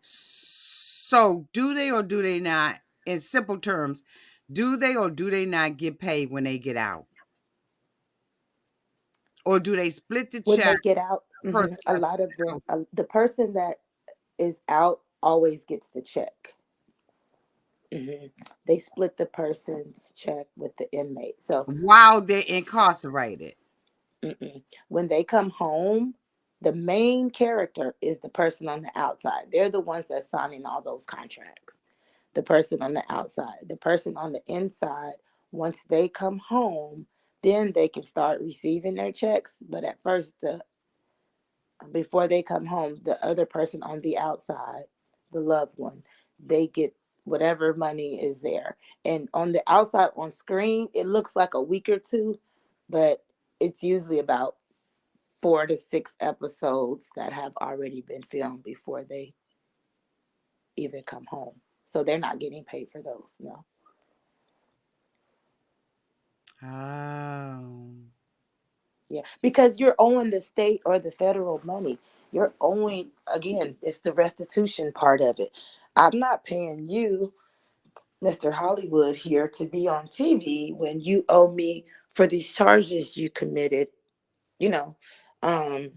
So do they or do they not, in simple terms, do they or do they not get paid when they get out? Or do they split the When check? they get out, The person a that's lot of them, out the person that is out always gets the check. hmm They split the person's check with the inmate. So while they're incarcerated. when they come home, the main character is the person on the outside. They're the ones that's signing all those contracts. The person on the outside, the person on the inside, once they come home, then they can start receiving their checks. But at first, before they come home, the other person on the outside, the loved one, they get whatever money is there. And on the outside on screen, it looks like a week or two, but it's usually about 4 to 6 episodes that have already been filmed before they even come home. So they're not getting paid for those, no. Oh. Yeah, because you're owing the state or the federal money. You're owing, again, it's the restitution part of it. I'm not paying you, Mr. Hollywood, here to be on TV when you owe me for these charges you committed, you know. Um,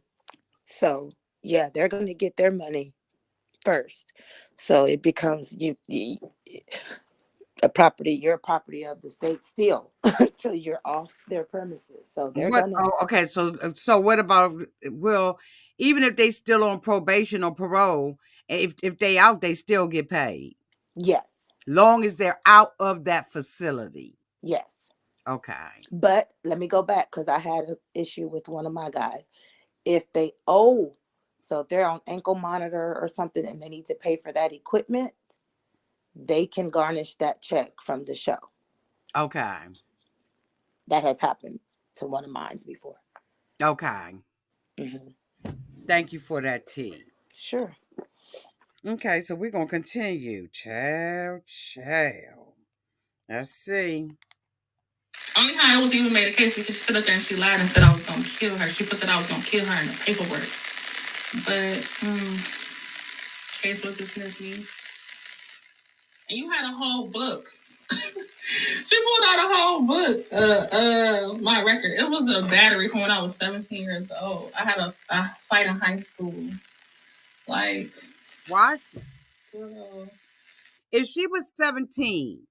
so yeah, they're going to get their money first. So it becomes a property, you're a property of the state still until you're off their premises. So they're What? gonna, Oh, okay. So what about? Well, even if they still on probation or parole, if they out, they still get paid, yes, long as they're out of that facility. yes. Okay. But let me go back because I had an issue with one of my guys. If they owe, so if they're on ankle monitor or something and they need to pay for that equipment, they can garnish that check from the show. Okay. That has happened to one of mine before. Okay. Hmm. Thank you for that tea. Sure. Okay, so we're gonna continue. Child. Let's see. Only how it was even made a case because she stood up there and she lied and said I was gonna kill her. She put that I was gonna kill her in the paperwork. But case was dismissed me. And you had a whole book. She pulled out a whole book, my record. It was a battery from when I was 17 years old. I had a fight in high school. Like, Why? girl. If she was 17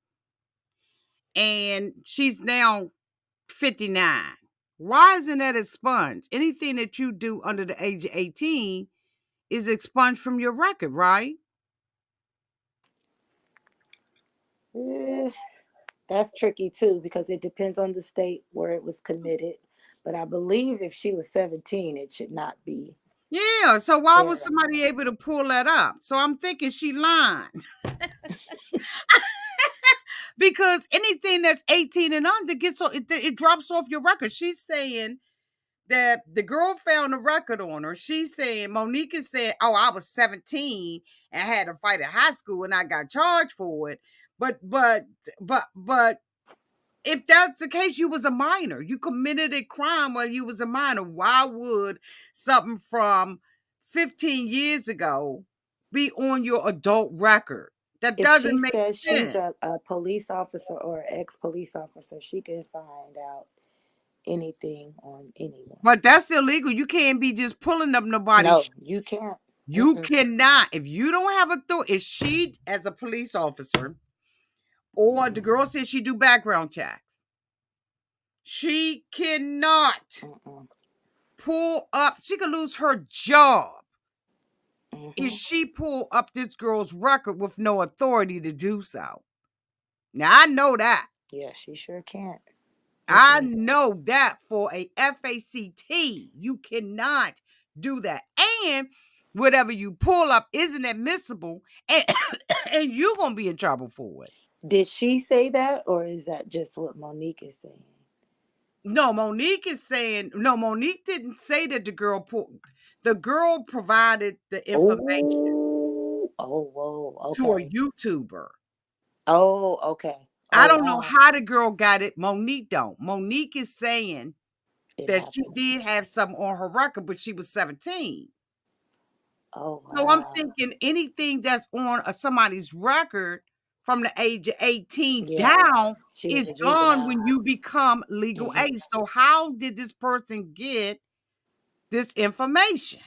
and she's now 59, why isn't that expunged? Anything that you do under the age of 18 is expunged from your record, right? Eh, that's tricky too because it depends on the state where it was committed. But I believe if she was 17, it should not be Yeah, so why there was somebody able to pull that up? So I'm thinking she lied. Because anything that's 18 and under gets it drops off your record. She's saying that the girl found a record on her. She's saying Monique is saying, "Oh, I was 17 and had a fight in high school and I got charged for it." But if that's the case, you was a minor. You committed a crime while you was a minor. Why would something from 15 years ago be on your adult record? That if she doesn't make says she's sense. a police officer or ex-police officer, she can find out anything on anyone. But that's illegal. You can't be just pulling up nobody's. No, you can't. You Mm-mm. cannot. If you don't have authority, if she, as a police officer, or the girl says she do background checks, she cannot Mm-mm. pull up. She could lose her job if Mm-hmm. she pull up this girl's record with no authority to do so. Now I know that. Yeah, she sure can't. I Mm-mm. know that for a FACT, you cannot do that. And whatever you pull up isn't admissible, and, and you're going to be in trouble for it. Did she say that, or is that just what Monique is saying? No, Monique is saying, no, Monique didn't say that the girl provided the information Oh, whoa, to a okay. YouTuber. Oh, okay. I Oh, don't know wow. how the girl got it. Monique don't. Monique is saying It that she happened. did have something on her record, but she was 17. Oh, So I'm wow. thinking anything that's on somebody's record from the age of 18 Yeah, down she was is a gone juvenile. when you become legal Hmm. age. So how did this person get this information?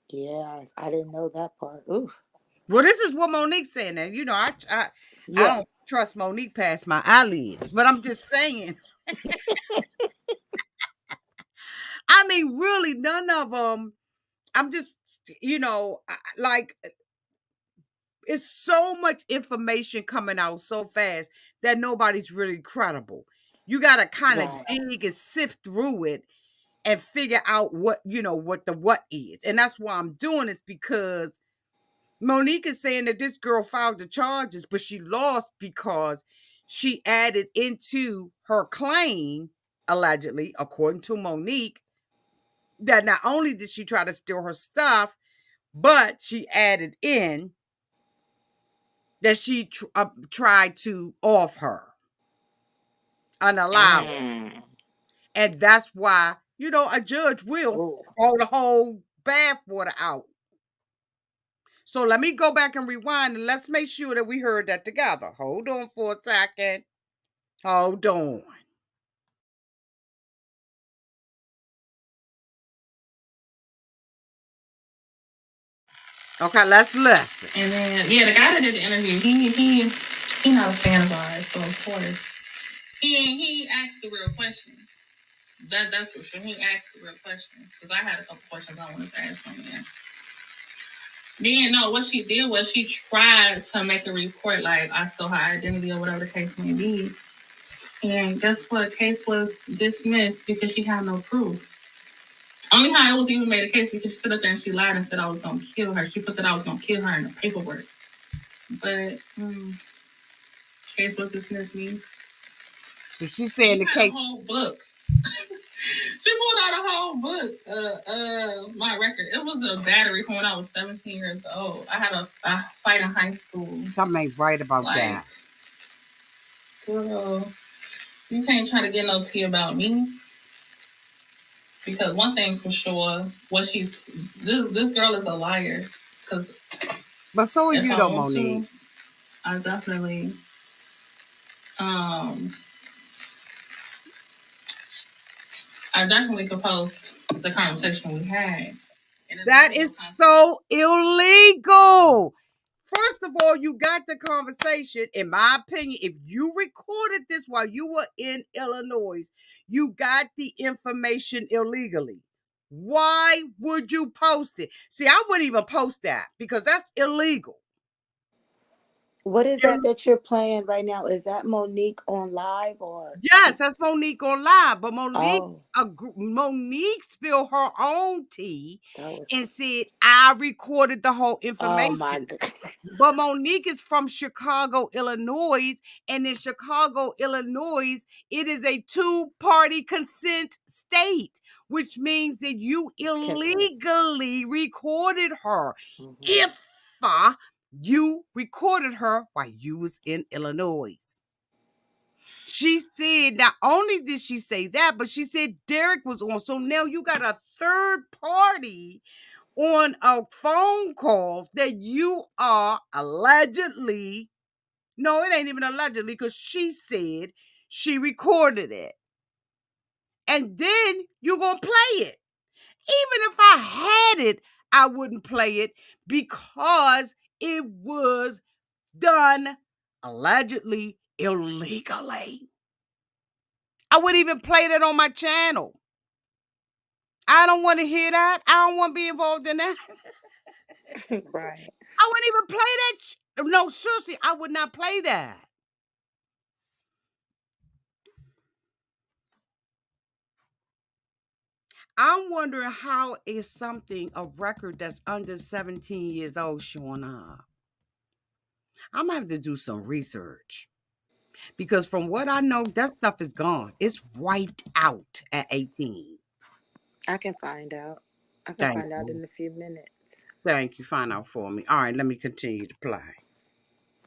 Yeah, I didn't know that part. Oof. Well, this is what Monique's saying. And I Yeah. don't trust Monique past my eyelids, but I'm just saying. I mean, really, none of them. I'm just, like it's so much information coming out so fast that nobody's really credible. You got to kind of Right. dig and sift through it and figure out what the what is. And that's why I'm doing this, because Monique is saying that this girl filed the charges, but she lost because she added into her claim, allegedly, according to Monique, that not only did she try to steal her stuff, but she added in that she tried to off her. an allowance. And that's why, a judge will Oh, throw the whole bathwater out. So let me go back and rewind and let's make sure that we heard that together. Hold on for a second. Hold on. Okay, let's listen. And then yeah, the guy that did the interview, he not a fan of ours, so of course he asked the real questions. That's for sure. He asked the real questions because I had a couple questions I wanted to ask him. Yeah. Then no, what she did was she tried to make a report like I stole her identity or whatever the case may be. And guess what? Case was dismissed because she had no proof. Only how it was even made a case because she stood up there and she lied and said I was gonna kill her. She put that I was gonna kill her in the paperwork. But case was dismissed means So she's saying she the had a case. whole book. She pulled out a whole book, my record. It was a battery from when I was 17 years old. I had a fight in high school. Something ain't right about Like, that. girl, you can't try to get no tea about me. Because one thing for sure, this girl is a liar. Because But so are if you I though, want Monique. to, I definitely um could post the conversation we had. That is so illegal. First of all, you got the conversation. In my opinion, if you recorded this while you were in Illinois, you got the information illegally. Why would you post it? See, I wouldn't even post that because that's illegal. what is that you're playing right now? Is that Monique on live or? Yes, that's Monique on live, but Oh, Monique spilled her own tea that was. and said, I recorded the whole Oh my information. God. But Monique is from Chicago, Illinois, and in Chicago, Illinois, it is a two-party consent state, which means that you illegally recorded her. Mm-hmm. If you recorded her while you was in Illinois. She said, not only did she say that, but she said Derek was on. So now you got a third party on a phone call that you are allegedly, no, it ain't even allegedly, because she said she recorded it. And then you're going to play it. Even if I had it, I wouldn't play it because it was done allegedly illegally. I wouldn't even play that on my channel. I don't want to hear that. I don't want to be involved in that. Right. I wouldn't even play that. No, seriously, I would not play that. I'm wondering how is something, a record that's under 17 years old, showing up. I'm going to have to do some research. Because from what I know, that stuff is gone. It's wiped out at 18. I can find out. I can Thank find out you. in a few minutes. Thank you. Find out for me. All right, let me continue to play.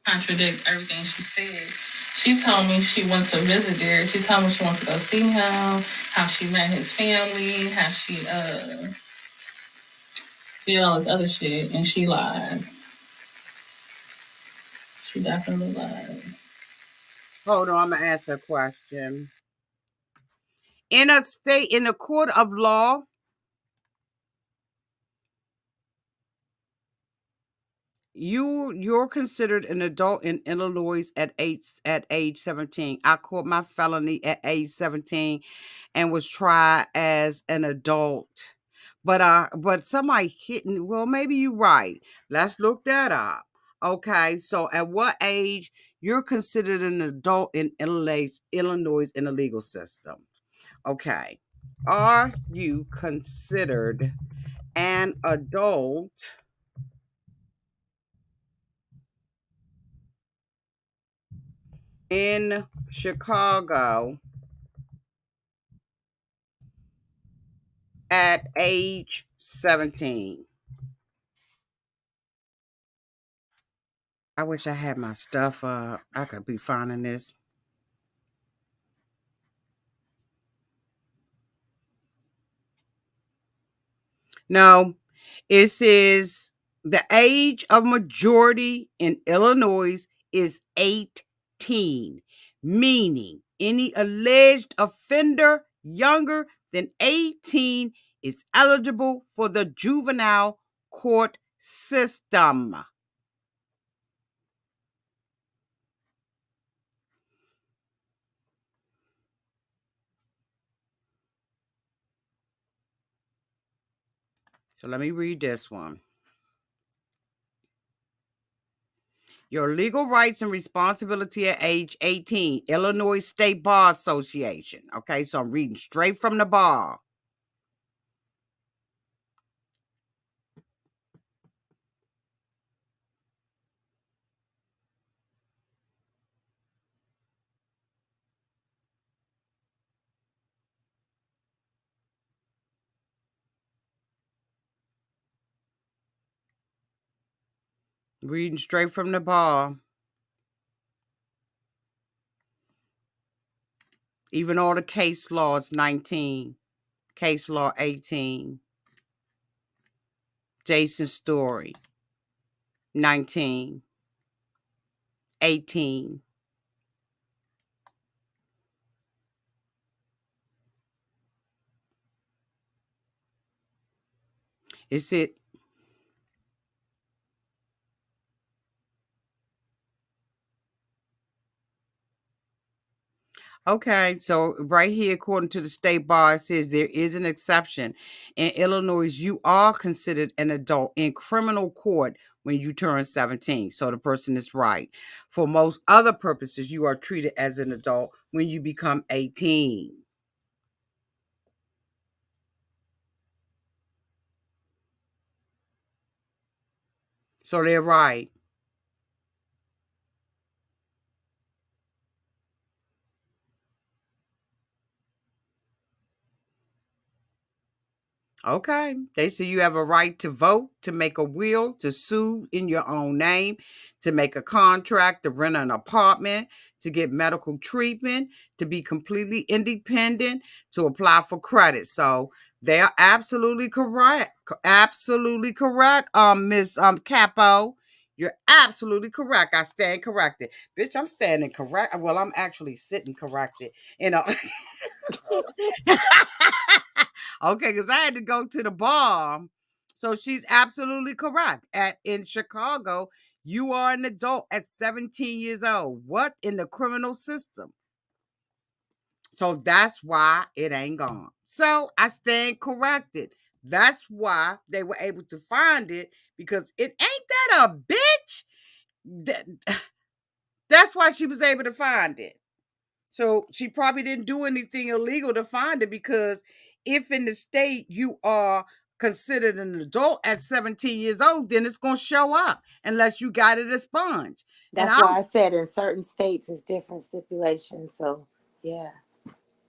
Contradict everything she said. She told me she went to visit Derek. She told me she wanted to go see him, how she met his family, how she did all this other shit, and she lied. She definitely lied. Hold on, I'm going to ask her a question. In a court of law, you're considered an adult in Illinois at age 17. I caught my felony at age 17 and was tried as an adult. But somebody hitting, well, maybe you're right. Let's look that up. Okay, so at what age you're considered an adult in Illinois in the legal system? Okay. Are you considered an adult in Chicago at age 17? I wish I had my stuff up. I could be finding this. No, it says the age of majority in Illinois is 18, meaning any alleged offender younger than 18 is eligible for the juvenile court system. So let me read this one. Your legal rights and responsibility at age 18, Illinois State Bar Association. Okay, so I'm reading straight from the bar. Reading straight from the bar. Even all the case laws, 19. Case law, 18. Jason's story, 19. 18. Is it? Okay, so right here, according to the state bar, it says there is an exception. In Illinois, you are considered an adult in criminal court when you turn 17. So the person is right. For most other purposes, you are treated as an adult when you become 18. So they're right. Okay. They say you have a right to vote, to make a will, to sue in your own name, to make a contract, to rent an apartment, to get medical treatment, to be completely independent, to apply for credit. So they are absolutely correct. Absolutely correct. Miss Capo. You're absolutely correct. I stand corrected. Bitch, I'm standing correct. Well, I'm actually sitting corrected. You know. Okay, because I had to go to the bar. So she's absolutely correct. In Chicago, you are an adult at 17 years old. What in the criminal system? So that's why it ain't gone. So I stand corrected. That's why they were able to find it, because it ain't that a bitch. That's why she was able to find it. So she probably didn't do anything illegal to find it, because if in the state you are considered an adult at 17 years old, then it's going to show up unless you got it expunged. And That's why I said in certain states it's different stipulations. So yeah,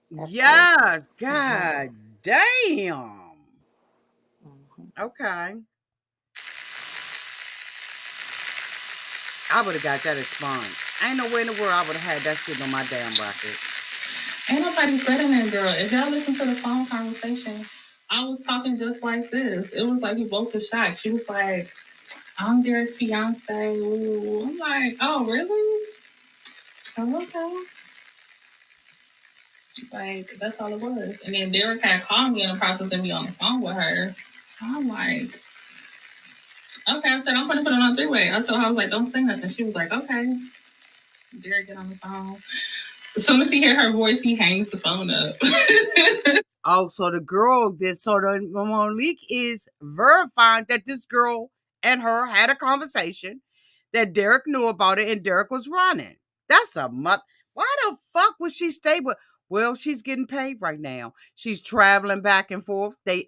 that's crazy. yes, Hmm. God damn. Hmm. Okay. I would have got that expunged. Ain't no way in the world I would have had that sitting on my damn record. Ain't nobody threatening, girl. If y'all listen to the phone conversation, I was talking just like this. It was like we both were shocked. She was like, I'm their ex-fiance. Ooh. I'm like, oh, really? Oh, okay. Like, that's all it was. And then Derek had called me in the process of me on the phone with her. So I'm like, okay. I said, I'm going to put it on three-way. I told her, I was like, don't say nothing. She was like, okay. So Derek get on the phone. As soon as he hear her voice, he hangs the phone up. Oh, so the girl did. So the Monique is verifying that this girl and her had a conversation, that Derek knew about it, and Derek was running. That's a month. Why the fuck would she stay with? Well, she's getting paid right now. She's traveling back and forth. They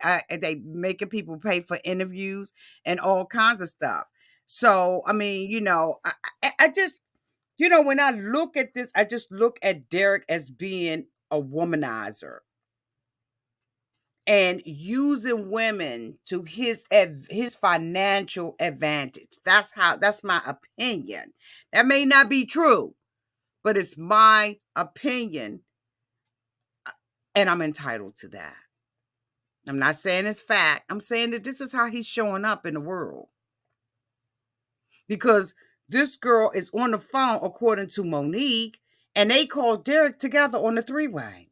making people pay for interviews and all kinds of stuff. So I mean, I just, when I look at this, I just look at Derek as being a womanizer and using women to his financial advantage. That's my opinion. That may not be true, but it's my opinion, and I'm entitled to that. I'm not saying it's fact. I'm saying that this is how he's showing up in the world. Because this girl is on the phone, according to Monique, and they called Derek together on the three-way.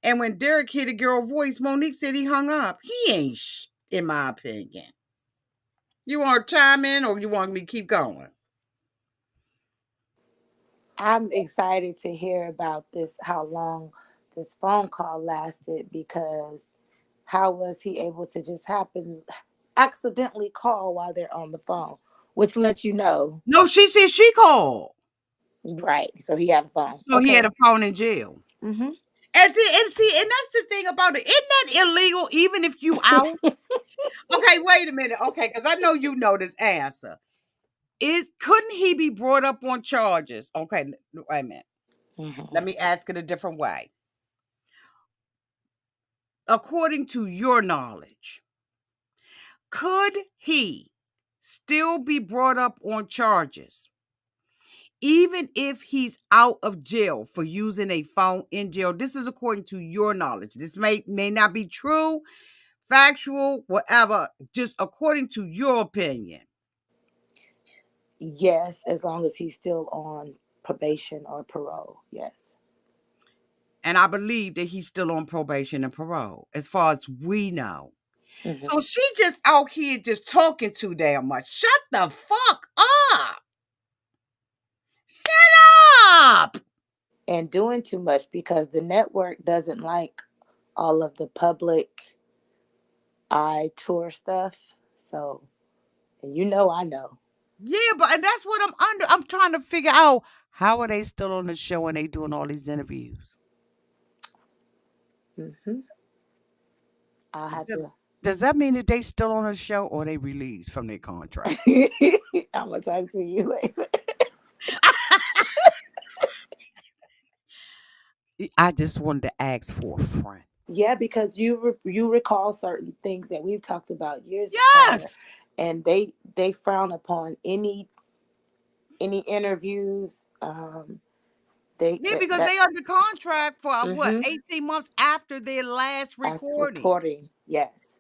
And when Derek heard the girl voice, Monique said he hung up. He ain't in my opinion. You want to chime in or you want me to keep going? I'm excited to hear about this, how long this phone call lasted, because how was he able to just accidentally call while they're on the phone, which lets you know. No, she said she called. Right. So he had a phone. So he had a phone in jail. Mm-hmm. And see, and that's the thing about it. Isn't that illegal even if you out? Okay, wait a minute. Okay, because I know you know this answer. Couldn't he be brought up on charges? Okay, wait a minute. Mm-hmm. Let me ask it a different way. According to your knowledge, could he still be brought up on charges even if he's out of jail for using a phone in jail? This is according to your knowledge. This may not be true, factual, whatever, just according to your opinion. Yes, as long as he's still on probation or parole. Yes. And I believe that he's still on probation and parole, as far as we know. Mm-hmm. So she just out here just talking too damn much. Shut the fuck up. Shut up. And doing too much, because the network doesn't like all of the public eye tour stuff. So, and I know. Yeah, and that's what I'm trying to figure out. How are they still on the show and they doing all these interviews? Mm-hmm. I'll have to. Does that mean that they still on the show or they released from their contract? I'm gonna talk to you later. I just wanted to ask for a friend. Yeah, because you recall certain things that we've talked about years prior, Yes. and they frown upon any interviews. Yeah, because they under contract for what, Mhm. 18 months after their last as recording. reporting. Yes.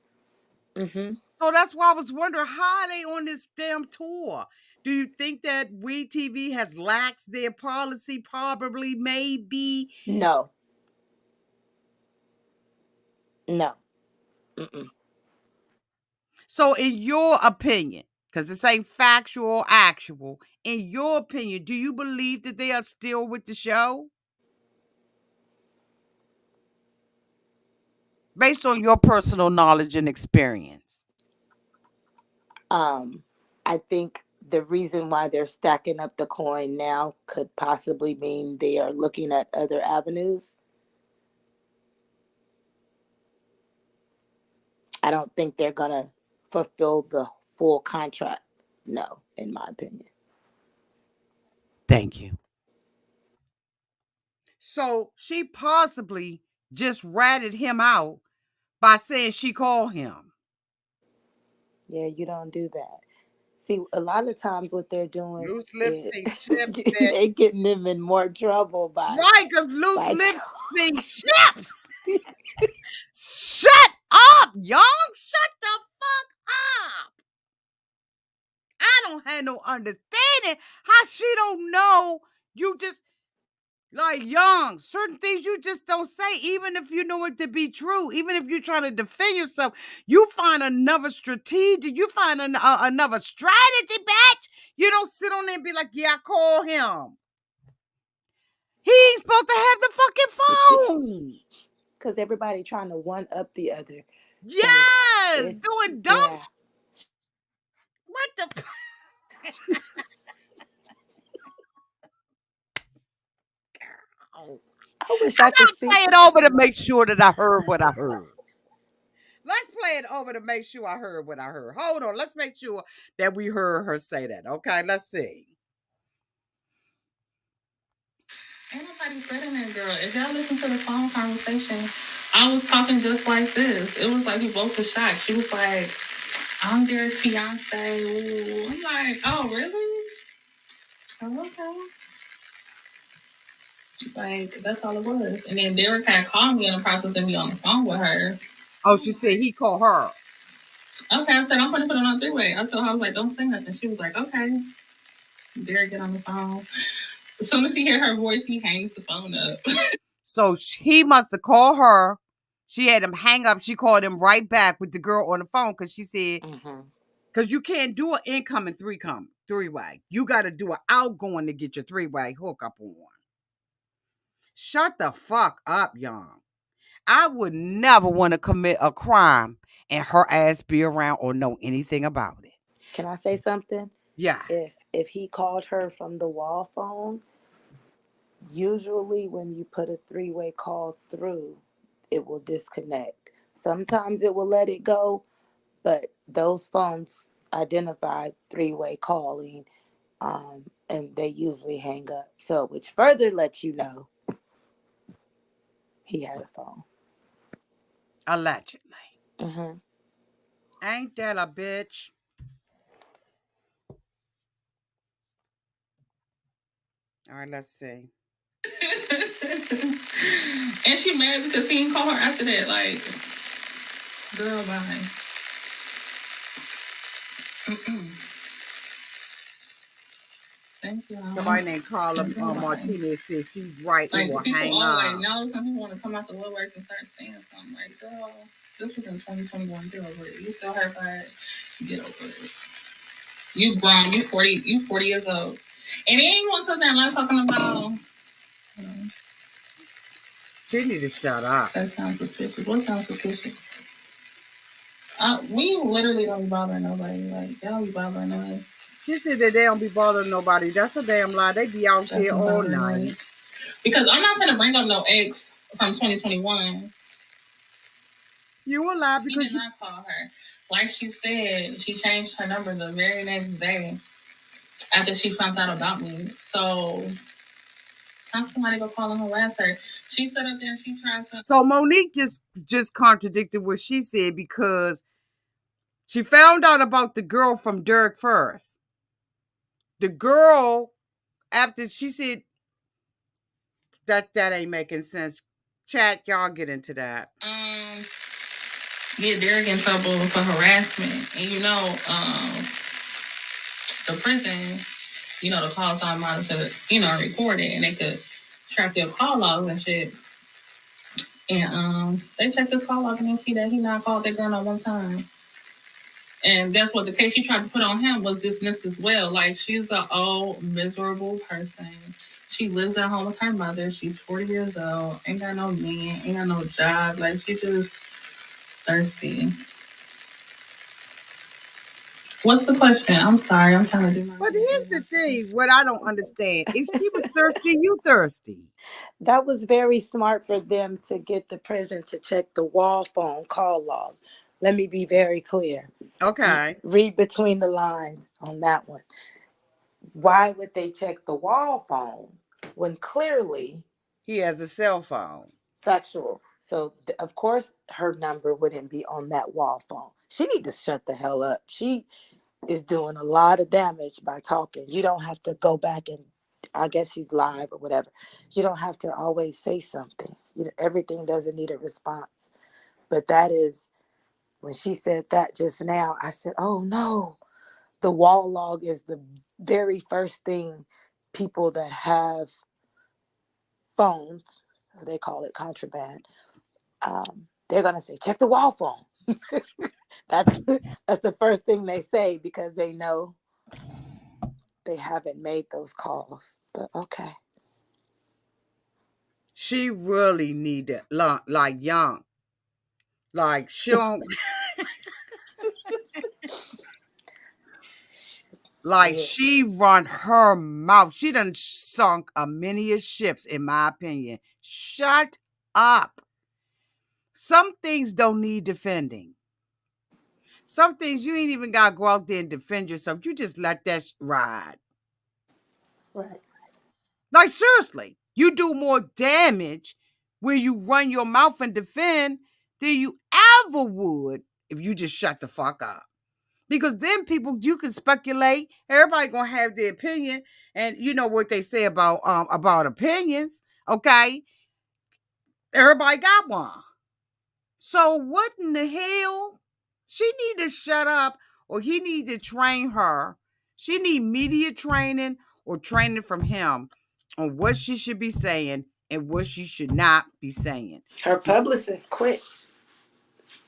Mm-hmm. So that's why I was wondering, how are they on this damn tour? Do you think that We TV has laxed their policy? Probably, maybe. No. No. Mm-mm. So in your opinion, because this ain't factual, actual, in your opinion, do you believe that they are still with the show? Based on your personal knowledge and experience. I think the reason why they're stacking up the coin now could possibly mean they are looking at other avenues. I don't think they're gonna fulfill the full contract. No, in my opinion. Thank you. So she possibly just ratted him out by saying she called him. Yeah, you don't do that. See, a lot of times what they're doing Loose lips is sink ships. they getting them in more trouble by Right, because loose lips sink ships. Shut up, young. Shut the fuck up. I don't have no understanding how she don't know. You just like young, certain things you just don't say, even if you know it to be true. Even if you're trying to defend yourself, you find another strategy. You find another strategy, bitch. You don't sit on there and be like, "Yeah, I call him." He's supposed to have the fucking phone. because everybody trying to one up the other. Yes, doing dumb. Yeah. What the? I wish I could see. Play it over to make sure that I heard what I heard. Let's play it over to make sure I heard what I heard. Hold on. Let's make sure that we heard her say that. Okay, let's see. Ain't nobody threatening that girl. If y'all listen to the phone conversation, I was talking just like this. It was like we both were shocked. She was like, I'm Derek's fiance. Ooh. I'm like, oh, really? Oh, okay. Like, that's all it was. And then Derek had called me in the process of me on the phone with her. Oh, she said he called her. Okay, I said I'm gonna put it on three-way. I told her, I was like, don't say nothing. She was like, okay. Derek get on the phone. As soon as he hear her voice, he hangs the phone up. So he must have called her. She had him hang up. She called him right back with the girl on the phone because she said, because you can't do an incoming three-way. You got to do an outgoing to get your three-way hook up on. Shut the fuck up, young. I would never want to commit a crime and her ass be around or know anything about it. Can I say something? Yes. If he called her from the wall phone, usually when you put a three-way call through, it will disconnect. Sometimes it will let it go, but those phones identify three-way calling, and they usually hang up. So, which further lets you know he had a phone. Allegedly. Mm-hmm. Ain't that a bitch? All right, let's see. And she mad because he didn't call her after that. Like, girl, bye. Thank you. Somebody named Carla Martinez says she's right. Like, It will people hang all up. like, now some people want to come out the woodwork and start saying something. Like, girl, this was in 2021. Get over it. You still hurt by it. Get over it. You grown. You 40 years old. And he ain't want something like talking about. She need to shut up. That sounds suspicious. What sounds suspicious? We literally don't be bothering nobody. Like, they don't be bothering us. She said that they don't be bothering nobody. That's a damn lie. They be out here all night. Because I'm not gonna bring up no ex from 2021. You a lie because he did not call her. Like she said, she changed her number the very next day after she found out about me. So how somebody go call and harass her? She sat up there and she tried to. So Monique just contradicted what she said because she found out about the girl from Derek first. The girl, after she said that ain't making sense. Chat, y'all get into that. Get Derek in trouble for harassment. And the prison, the call sign monitor, recorded and they could track your call logs and shit. And they checked his call log and they see that he not called that girl not one time. And that's what the case she tried to put on him was dismissed as well. Like, she's an old, miserable person. She lives at home with her mother. She's 40 years old. Ain't got no man. Ain't got no job. Like, she just thirsty. What's the question? I'm sorry. I'm trying to do my. But here's the thing. What I don't understand. If she was thirsty, you thirsty. That was very smart for them to get the prison to check the wall phone call log. Let me be very clear. Okay. Read between the lines on that one. Why would they check the wall phone when clearly he has a cell phone? Factual. So of course her number wouldn't be on that wall phone. She need to shut the hell up. She is doing a lot of damage by talking. You don't have to go back and, I guess she's live or whatever. You don't have to always say something. Everything doesn't need a response. But that is, when she said that just now, I said, oh no. The wall log is the very first thing people that have phones, they call it contraband, they're going to say, check the wall phone. That's the first thing they say because they know they haven't made those calls. But okay. She really needed like young. Like she don't like she run her mouth. She done sunk a many of ships, in my opinion. Shut up. Some things don't need defending. Some things you ain't even got to go out there and defend yourself. You just let that ride. Right. Like, seriously, you do more damage when you run your mouth and defend than you ever would if you just shut the fuck up. Because then people, you can speculate. Everybody gonna have their opinion, and you know what they say about opinions. Okay, everybody got one. So what in the hell? She need to shut up, or he need to train her. She need media training or training from him on what she should be saying and what she should not be saying. Her publicist quit.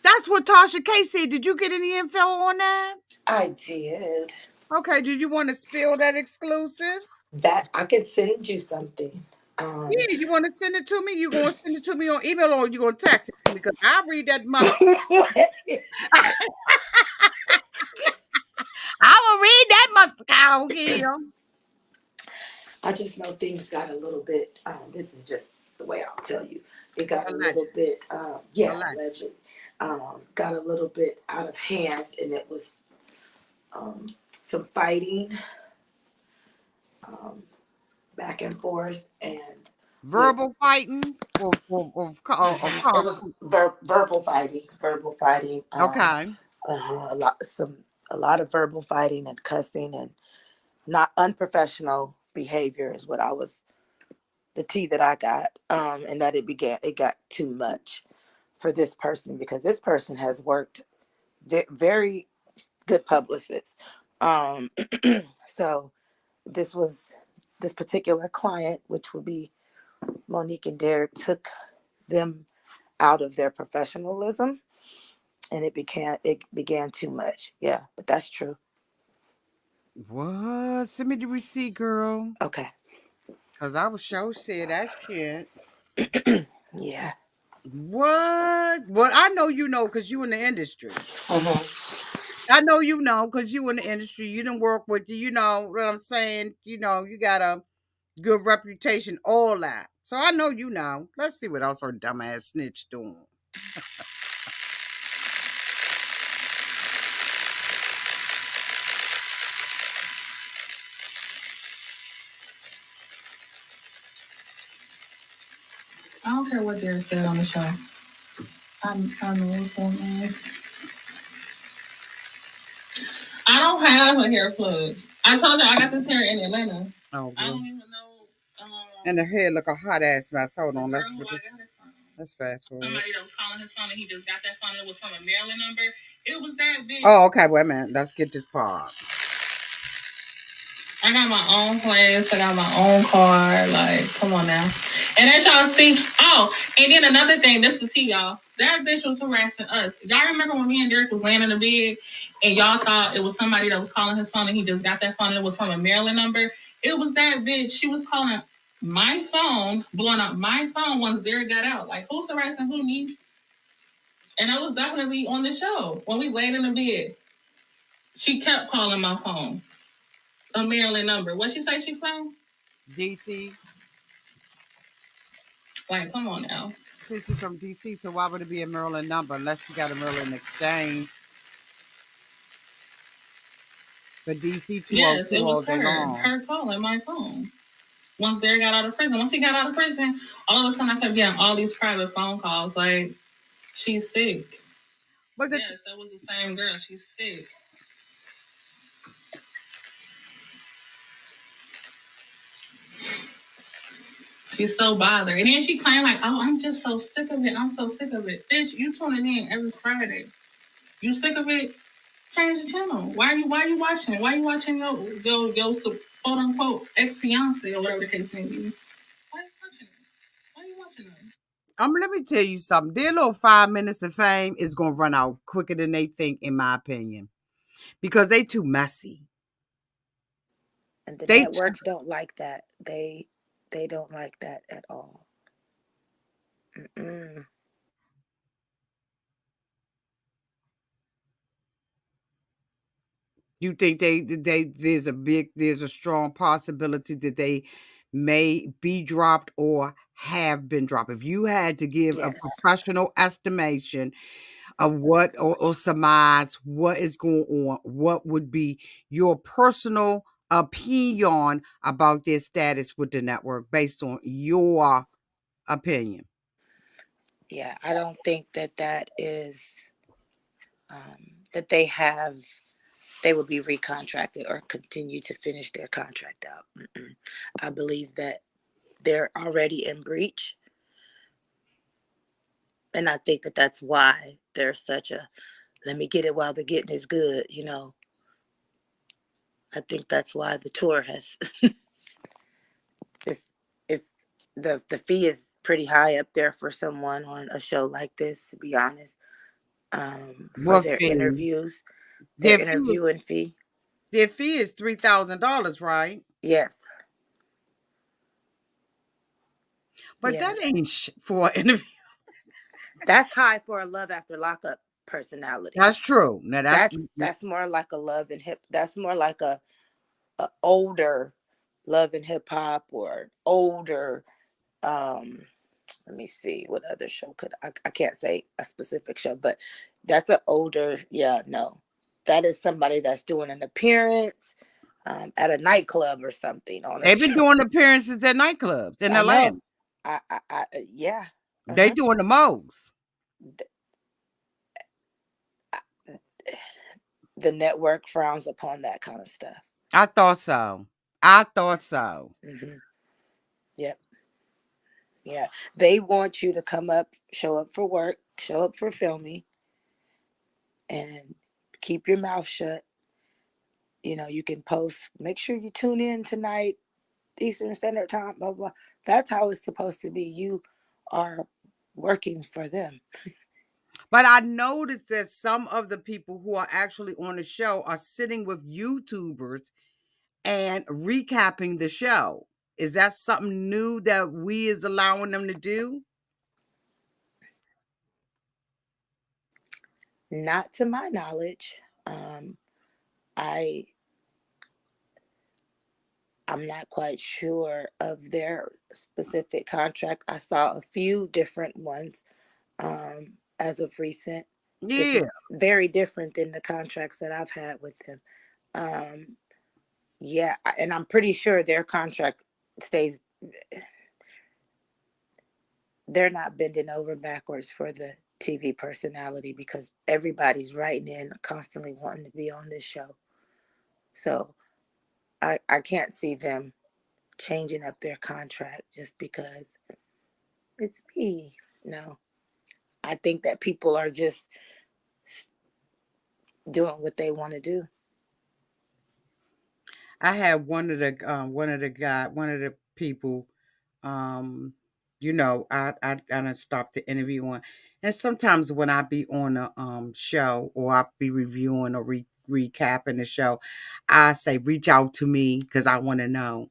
That's what Tasha K said. Did you get any info on that? I did. Okay, did you want to spill that exclusive? That I could send you something. Yeah, you want to send it to me? You gonna send it to me on email or you gonna text it to me? Because I'll read that mother. I will read that mother. Yeah. I just know things got a little bit. This is just the way I'll tell you. It got a Alleged. little bit. Yeah, Alleged. alleged. Got a little bit out of hand, and it was some fighting, back and forth, and Verbal fighting or it was verbal fighting. okay. A lot of verbal fighting and cussing and not unprofessional behavior is what the tea that I got, and that it got too much for this person because this person has worked very good publicist. So this particular client, which would be Monique and Derek, took them out of their professionalism, and it began too much. Yeah, but that's true. What? Send me the receipt, girl. Okay. Cause I was sure said that shit. Yeah. What? Well, I know you know because you in the industry. I know you know because you in the industry. You didn't work with you know what I'm saying. You know you got a good reputation, all that. So I know you know. Let's see what else her dumbass snitch doing. I don't care what Derek said on the show. I know what's going on. I don't have a hair plug. I told you I got this hair in Atlanta. Oh, I girl. don't even know. And her hair look a hot ass mess. Hold the on, girl who I got it from. let's fast forward. Somebody that was calling his phone and he just got that phone. It was from a Maryland number. It was that big. Oh, okay. Wait a minute. Let's get this part. I got my own place. I got my own car. Like, come on now. And as y'all see, oh, and then another thing, this is the tea, y'all. That bitch was harassing us. Y'all remember when me and Derek was laying in the bed and y'all thought it was somebody that was calling his phone and he just got that phone and it was from a Maryland number? It was that bitch. She was calling my phone, blowing up my phone once Derek got out. Like, who's harassing who, niece? And I was definitely on the show when we laid in the bed. She kept calling my phone. A Maryland number. What she say she from? DC. Like, come on now. She's from DC, so why would it be a Maryland number unless you got a Maryland exchange? But DC 202 yes, it was all day her. long. Her calling my phone. Once Derek got out of prison. Once he got out of prison, all of a sudden I kept getting all these private phone calls. Like, she's sick. But yes, that was the same girl. She's sick. She's so bothered. And then she claimed like, oh, I'm just so sick of it. I'm so sick of it. Bitch, you tuning in every Friday. You sick of it? Change the channel. Why are you watching it? Why are you watching your quote unquote ex-fiance or whatever the case may be? Why are you watching it? Why are you watching it? let me tell you something. Their little 5 minutes of fame is gonna run out quicker than they think, in my opinion. Because they too messy. And the networks don't like that. They don't like that at all. Mm-mm. You think there's a strong possibility that they may be dropped or have been dropped. If you had to give a professional estimation of what or surmise what is going on, what would be your personal opinion about their status with the network based on your opinion? Yeah, I don't think that is that they would be recontracted or continue to finish their contract out. Mm-mm. I believe that they're already in breach And I think that that's why there's such a let me get it while the getting is good. I think that's why the tour has it's it's the fee is pretty high up there for someone on a show like this, to be honest. For What their fee? interviews, their Their fee, interviewing fee. their fee is $3,000, right? Yes. But Yeah. that ain't for an interview. That's high for a love after lockup personality. That's true. Now that's That's more like a love and hip that's more like a older love and hip hop or older um let me see what other show could I can't say a specific show, but that's an older, yeah, no. That is somebody that's doing an appearance at a nightclub or something on a they've been show. doing appearances at nightclubs in I know. Atlanta. Yeah. They Uh-huh. doing the most. The network frowns upon that kind of stuff. I thought so. I thought so. Hmm. Yep. Yeah. They want you to come up, show up for work, show up for filming, and keep your mouth shut. You can post, make sure you tune in tonight, Eastern Standard Time, blah, blah. That's how it's supposed to be. You are working for them. But I noticed that some of the people who are actually on the show are sitting with YouTubers and recapping the show. Is that something new that we is allowing them to do? Not to my knowledge. I I'm not quite sure of their specific contract. I saw a few different ones as of recent. This Yeah. is very different than the contracts that I've had with them. Um, yeah, and I'm pretty sure their contract stays. They're not bending over backwards for the TV personality because everybody's writing in constantly wanting to be on this show. So I can't see them changing up their contract just because it's me. No, I think that people are just doing what they want to do. I had one of the people, um, I done stopped the interview on, and sometimes when I be on a show or I be reviewing or recapping the show, I say reach out to me because I want to know.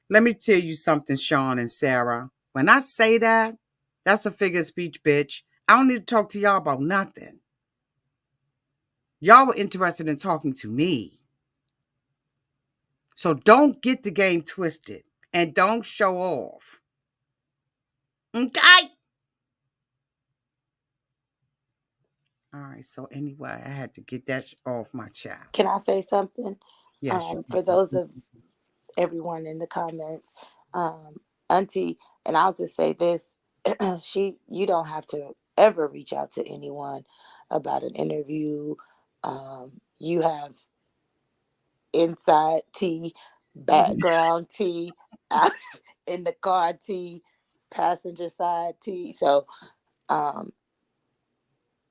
Let me tell you something, Sean and Sarah. When I say that, that's a figure of speech, bitch. I don't need to talk to y'all about nothing. Y'all were interested in talking to me. So don't get the game twisted and don't show off. Okay? All right. So anyway, I had to get that off my Can I chest. say something? Yes, you For those of everyone in the comments, Auntie, and I'll just say this: you don't have to ever reach out to anyone about an interview. You have inside tea, background tea, out in the car tea, passenger side tea. So um,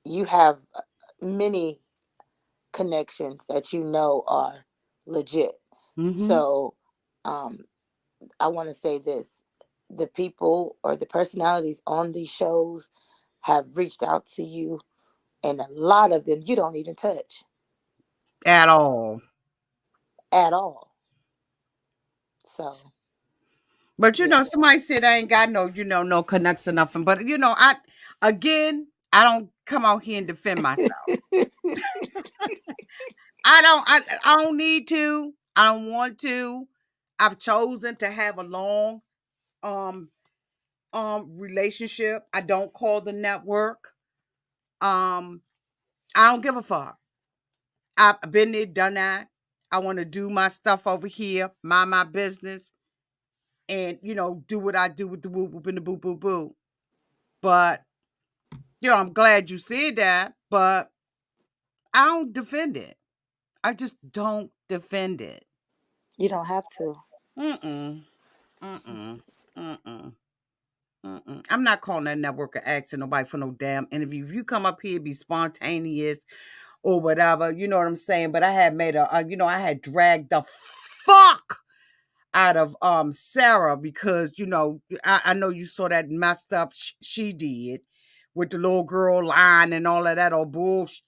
you have many connections that are legit. Mm-hmm. So um, I want to say this: the people or the personalities on these shows have reached out to you, and a lot of them you don't even touch At all. at all. So But yeah. somebody said I ain't got no, no connects or nothing. But I don't come out here and defend myself. I don't need to. I don't want to. I've chosen to have a long um relationship. I don't call the network. Um, I don't give a fuck. I've been there, done that. I want to do my stuff over here, mind my business, and do what I do with the whoop whoop and the boo boo boo. But I'm glad you said that, but I don't defend it. I just don't defend it. You don't have to. Mm-mm. Mm-mm. Mm-mm. I'm not calling that network or asking nobody for no damn interview. If you come up here, be spontaneous or whatever, you know what I'm saying? But I had made I had dragged the fuck out of Sarah because I know you saw that messed up she did with the little girl line and all of that old bullshit.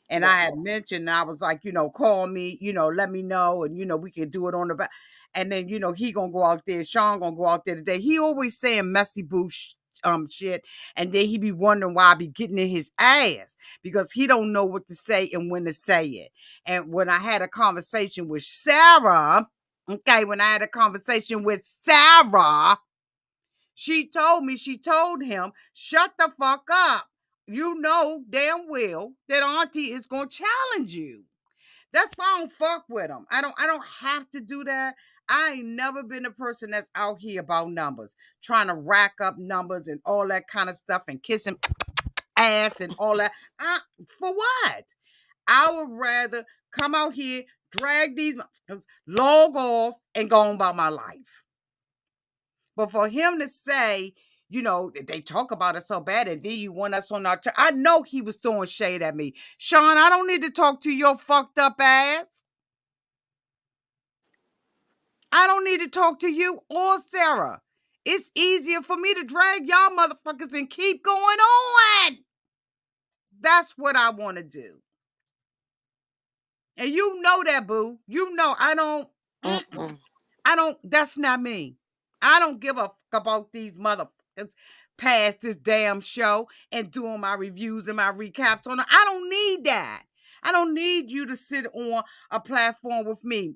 And I Right. had mentioned, I was like, call me, let me know, and we can do it on the back. And then he gonna go out there, Sean gonna go out there today. He always saying messy boo shit, and then he be wondering why I be getting in his ass because he don't know what to say and when to say it. And when I had a conversation with Sarah, she told him, shut the fuck up. You know damn well that Auntie is gonna challenge you. That's why I don't fuck with him. I don't have to do that. I ain't never been a person that's out here about numbers, trying to rack up numbers and all that kind of stuff and kissing ass and all that. For what? I would rather come out here, drag these motherfuckers, log off, and go on about my life. But for him to say, they talk about it so bad, and then you want us on our I know he was throwing shade at me. Sean, I don't need to talk to your fucked up ass. I don't need to talk to you or Sarah. It's easier for me to drag y'all motherfuckers and keep going on. That's what I want to do. And you know that, boo. You know I don't. That's not me. I don't give a fuck about these motherfuckers past this damn show and doing my reviews and my recaps on it. I don't need that. I don't need you to sit on a platform with me.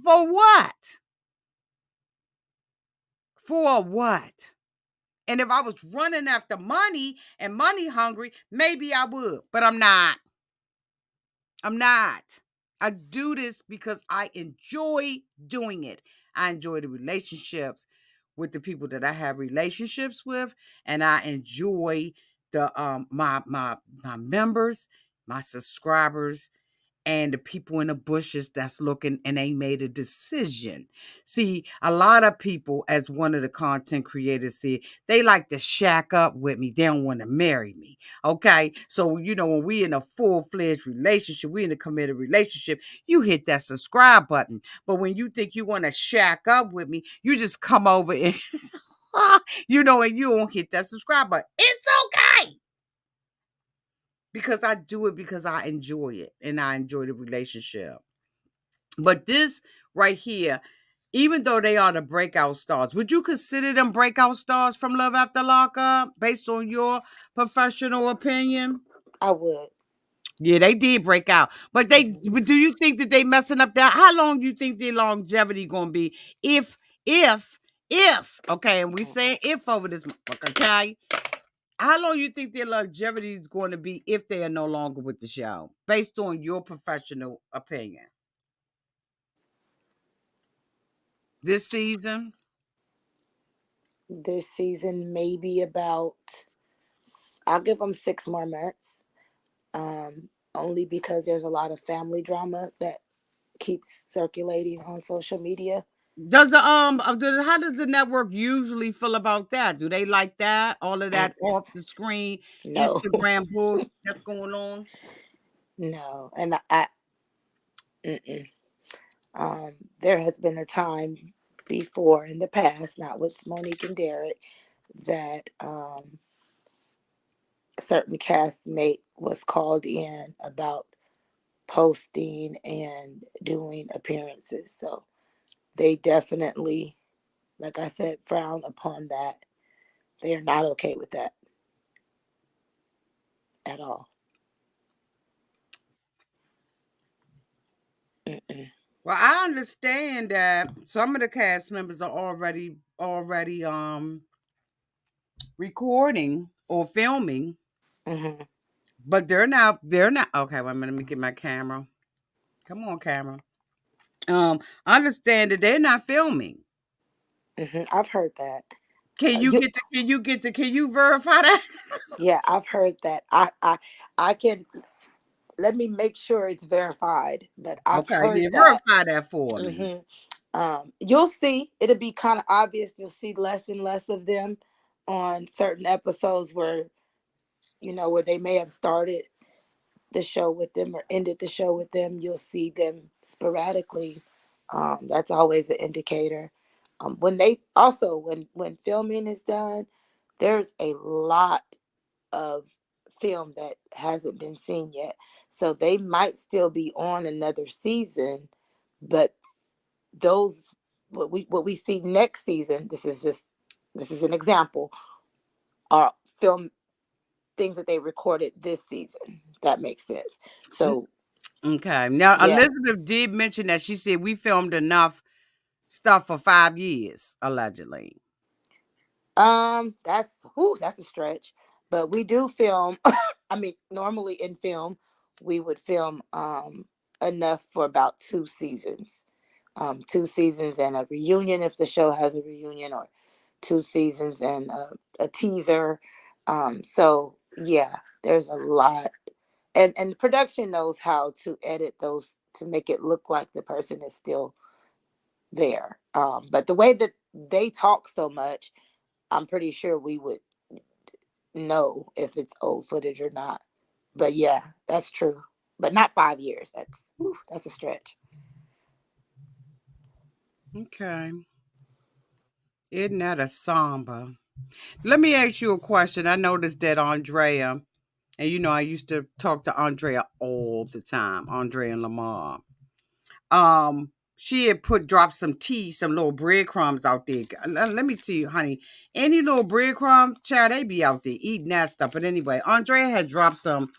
For what? For what? And if I was running after money and money hungry, maybe I would, but I'm not. I'm not. I do this because I enjoy doing it. I enjoy the relationships with the people that I have relationships with, and I enjoy the my members, my subscribers, and the people in the bushes that's looking and they made a decision. See, a lot of people, as one of the content creators said, they like to shack up with me. They don't want to marry me. Okay. So, when we in a full-fledged relationship, we in a committed relationship, you hit that subscribe button. But when you think you want to shack up with me, you just come over and and you don't hit that subscribe button. It's okay. Because I do it because I enjoy it and I enjoy the relationship. But this right here, even though they are the breakout stars, would you consider them breakout stars from Love After Lockup based on your professional opinion? I would. Yeah, they did break out. But but do you think that they messing up that? How long do you think their longevity gonna be? If, okay, and we saying if over this motherfucker, okay? How long you think their longevity is going to be if they are no longer with the show, based on your professional opinion? This season? This season, maybe about, I'll give them 6 more months. Only because there's a lot of family drama that keeps circulating on social media. Does how does the network usually feel about that? Do they like that? All of that off the screen No, Instagram bull that's going on? no. And I there has been a time before in the past, not with Monique and Derek, that a certain castmate was called in about posting and doing appearances. So they definitely, like I said, frown upon that. They are not okay with that at all. Well, I understand that some of the cast members are already recording or filming, Mm-hmm. but they're not okay. Wait a minute, let me get my camera. Come on, camera. I understand that they're not filming. Mm-hmm. I've heard that. Can you You, get can you verify that? yeah, I've heard that. I can, let me make sure it's verified, but I've Okay, heard yeah, that. verify that for me. Mm-hmm. You'll see. It'll be kind of obvious. You'll see less and less of them on certain episodes where, where they may have started the show with them or ended the show with them. You'll see them sporadically. That's always an indicator. When they also when filming is done, there's a lot of film that hasn't been seen yet, so they might still be on another season, but those what we see next season, this is an example, are film things that they recorded this season. That makes sense. So Okay. Now, yeah. Elizabeth did mention that she said we filmed enough stuff for 5 years, allegedly. That's a stretch, but we do film. I mean, normally in film, we would film enough for about 2 seasons. 2 seasons and a reunion if the show has a reunion, or 2 seasons and a teaser. So yeah, there's a lot, and production knows how to edit those to make it look like the person is still there. But the way that they talk so much, I'm pretty sure we would know if it's old footage or not. But yeah, that's true. But not 5 years. That's a stretch. Okay. Isn't that a samba? Let me ask you a question. I noticed that Andrea, and I used to talk to Andrea all the time, Andrea and Lamar. She had dropped some tea, some little breadcrumbs out there. Let me tell you, honey, any little breadcrumb, child, they be out there eating that stuff. But anyway, Andrea had dropped some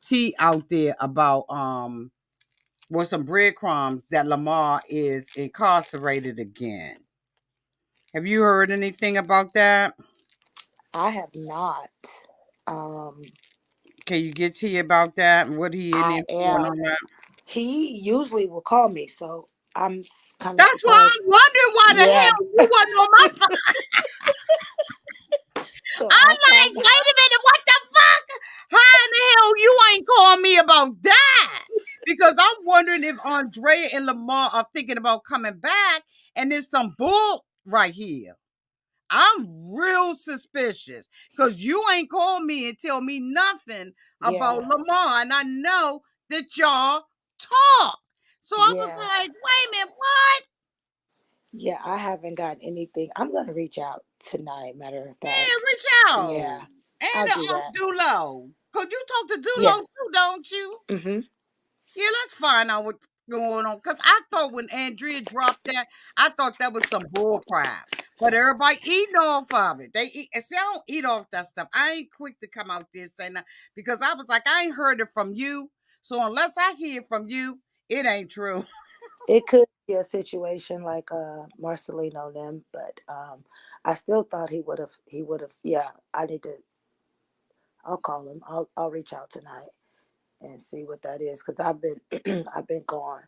tea out there about some breadcrumbs that Lamar is incarcerated again. Have you heard anything about that? I have not. Um, Can you get tea about that and what he in I there for and all am. that? He usually will call me, so I'm kind of That's why surprised. I'm wondering why the Yeah. hell you wasn't on my phone. So I'm I'll like, find wait out. a minute, what the fuck? How in the hell you ain't calling me about that? Because I'm wondering if Andrea and Lamar are thinking about coming back and there's some bull right here. I'm real suspicious because you ain't called me and tell me nothing about Yeah. Lamar, and I know that y'all talk. So I was Yeah. like, wait a minute, what? Yeah. I haven't got anything. I'm gonna reach out tonight. Matter of Yeah, fact. reach out. Yeah. And I'll do that. Dulo. Because you talk to Yeah. Dulo too, don't you? Mm-hmm. Yeah, let's find out what's going on. Because I thought when Andrea dropped that, I thought that was some bull crap. But everybody eating off of it. They eat. And see, I don't eat off that stuff. I ain't quick to come out there and say that because I was like, I ain't heard it from you. So unless I hear from you, it ain't true. It could be a situation like Marcelino and them, but I still thought he would have. Yeah, I need to. I'll call him. I'll reach out tonight and see what that is, because I've been I've been gone,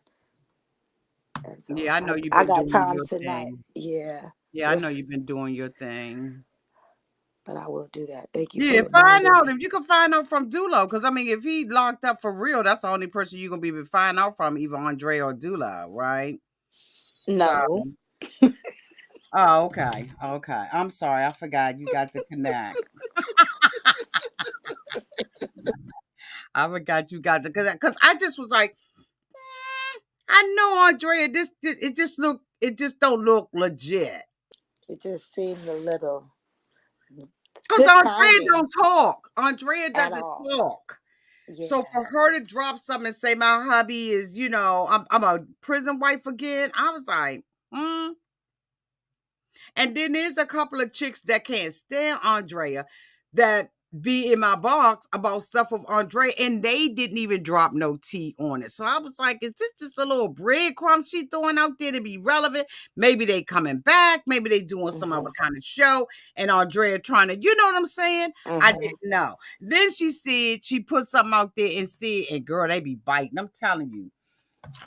and so Yeah, I know I you've I been got doing time your tonight. thing. Yeah, Yeah, I know if you've been doing your thing. but I will do that. Thank you for Yeah, find reminding out me. if you can find out from Dulo. Because I mean, if he locked up for real, that's the only person you're gonna be able to find out from, either Andre or Dulo, right? So, No, oh, okay, okay. I'm sorry, I forgot you got the connect. I forgot you got the connect because I just was like, I know Andrea. This it just don't look legit. it just seemed a little Because good Andrea timing don't talk. Andrea at doesn't all. talk. So Yeah, for her to drop something and say my hubby is, I'm a prison wife again, I was like, hmm. And then there's a couple of chicks that can't stand Andrea that be in my box about stuff with Andrea, and they didn't even drop no tea on it. So I was like, is this just a little breadcrumb she throwing out there to be relevant? Maybe they coming back, maybe they doing some other mm-hmm, kind of show, and Andrea trying to, you know what I'm saying? I mm-hmm. didn't know. Then she said she put something out there and said, and girl, they be biting. I'm telling you.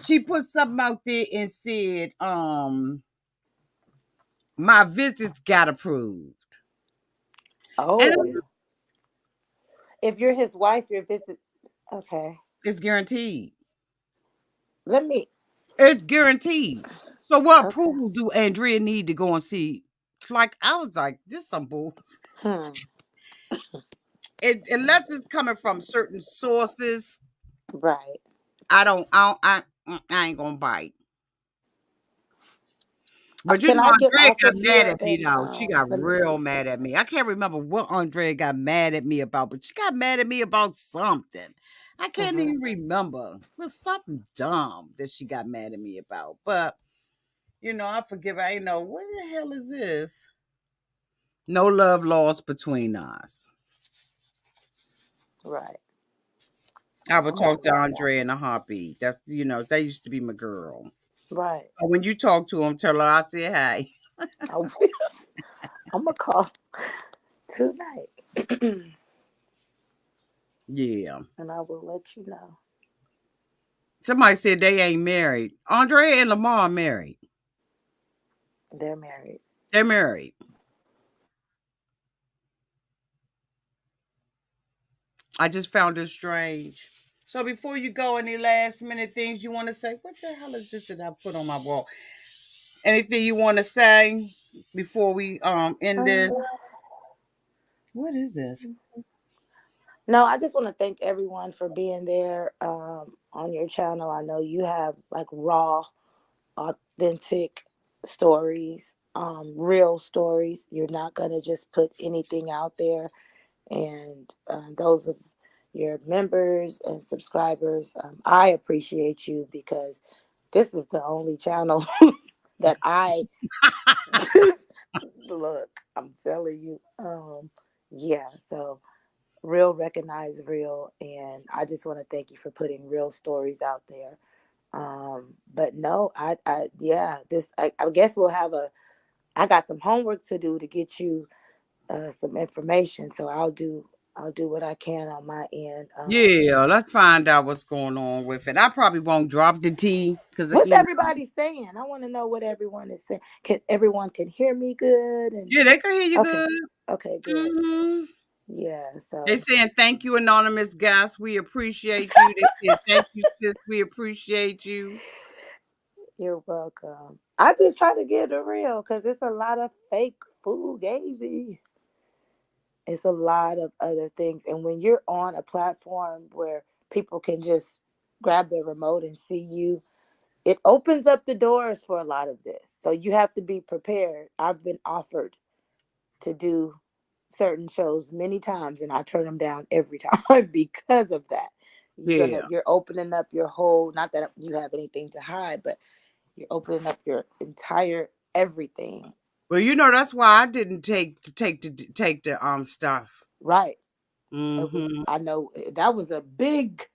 She put something out there and said, my visits got approved. And Oh, if you're his wife, your visit. Okay, it's guaranteed. let me. It's guaranteed. So what Okay. approval do Andrea need to go and see? Like, I was like, this some bull. Hmm. Unless it's coming from certain sources, Right. I ain't gonna bite. But Can I get Andrea off got of mad here at me and though. She got let me real see mad at something? me. I can't remember what Andrea got mad at me about, but she got mad at me about something. I can't Hmm. even remember. It was something dumb that she got mad at me about. But I forgive her. I know what the hell is this? No love lost between us. Right. I I'm would gonna have talk to to look it up. Andrea in a heartbeat. That's that used to be my girl. Right. But when you talk to him, tell her I said hey. I will. I'm gonna call tonight, Yeah. and I will let you know. Somebody said they ain't married. Andrea and Lamar are married. They're married. They're married. I just found it strange. So before you go, any last minute things you want to say? What the hell is this that I put on my wall? Anything you want to say before we end this? Um, What is this? no, I just want to thank everyone for being there on your channel. I know you have like raw, authentic stories, real stories. You're not gonna just put anything out there. And those of your members and subscribers, I appreciate you because this is the only channel that I look. I'm telling you, yeah. So real recognize real, and I just want to thank you for putting real stories out there. But no, yeah, I guess we'll have a. I got some homework to do to get you some information, so I'll do what I can on my end. Yeah, let's find out what's going on with it. I probably won't drop the tea because What's everybody saying? I want to know what everyone is saying. Can everyone can hear me good? And yeah, they can hear you okay, good. okay, good. Hmm. Yeah. They So saying thank you, anonymous guest. We appreciate you. They said thank you, sis. We appreciate you. you're welcome. I just try to get it real because it's a lot of fake food gazy. It's a lot of other things, and when you're on a platform where people can just grab their remote and see you, it opens up the doors for a lot of this. So you have to be prepared. I've been offered to do certain shows many times and I turn them down every time because of that. Yeah. You're opening up your whole, not that you have anything to hide, but you're opening up your entire everything. Well, that's why I didn't take the stuff. Right. It was, Mm-hmm. I know that was a big,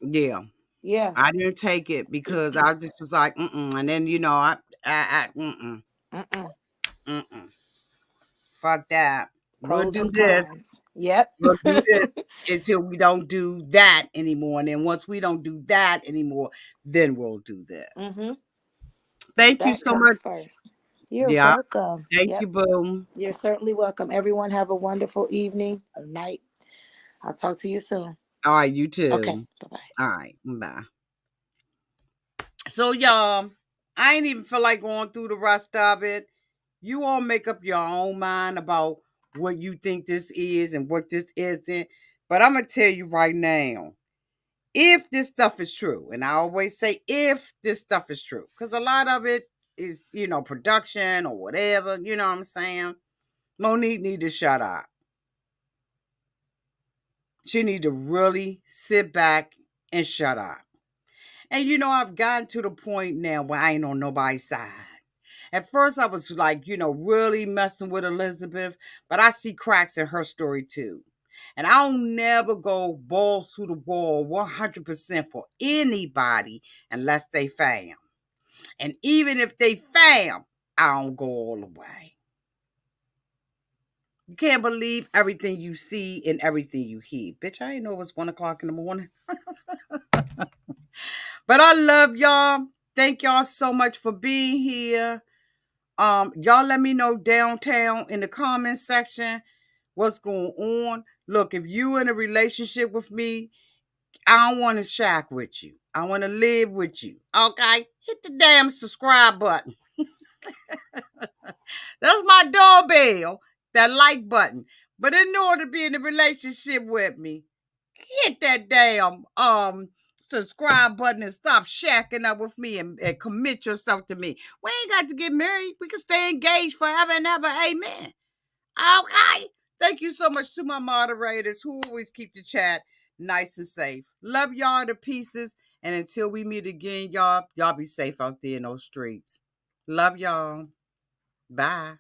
Yeah. yeah. I didn't take it because I just was like, mm-mm. And then mm-mm, Mm-mm. mm-mm. Fuck that. We'll Pros do and this. cons. Yep. We'll do this until we don't do that anymore. And then once we don't do that anymore, then we'll do this. Mm-hmm. Thank you That so much. comes first. You're Yeah. welcome. Thank Yep. you, boo. You're certainly welcome. Everyone have a wonderful evening or night. I'll talk to you soon. All right, you Okay. too. Bye bye. All right. Bye. So, y'all, I ain't even feel like going through the rest of it. You all make up your own mind about what you think this is and what this isn't. But I'm going to tell you right now, if this stuff is true, and I always say if this stuff is true, because a lot of it is, production or whatever, you know what I'm saying? Monique need to shut up. She need to really sit back and shut up. And I've gotten to the point now where I ain't on nobody's side. At first, I was like, really messing with Elizabeth, but I see cracks in her story too. And I'll never go balls to the wall 100% for anybody unless they fam. And even if they fam, I don't go all the way. You can't believe everything you see and everything you hear. Bitch, I didn't know it was 1 o'clock in the morning. But I love y'all. Thank y'all so much for being here. Y'all let me know downtown in the comment section what's going on. Look, if you in a relationship with me, I don't want to shack with you. I want to live with you. Okay? Hit the damn subscribe button. That's my doorbell. that like button. But in order to be in a relationship with me, hit that damn subscribe button and stop shacking up with me and commit yourself to me. We ain't got to get married. We can stay engaged forever and ever. Amen. Okay. Thank you so much to my moderators who always keep the chat nice and safe. Love y'all to pieces. And until we meet again, y'all be safe out there in those streets. Love y'all. Bye.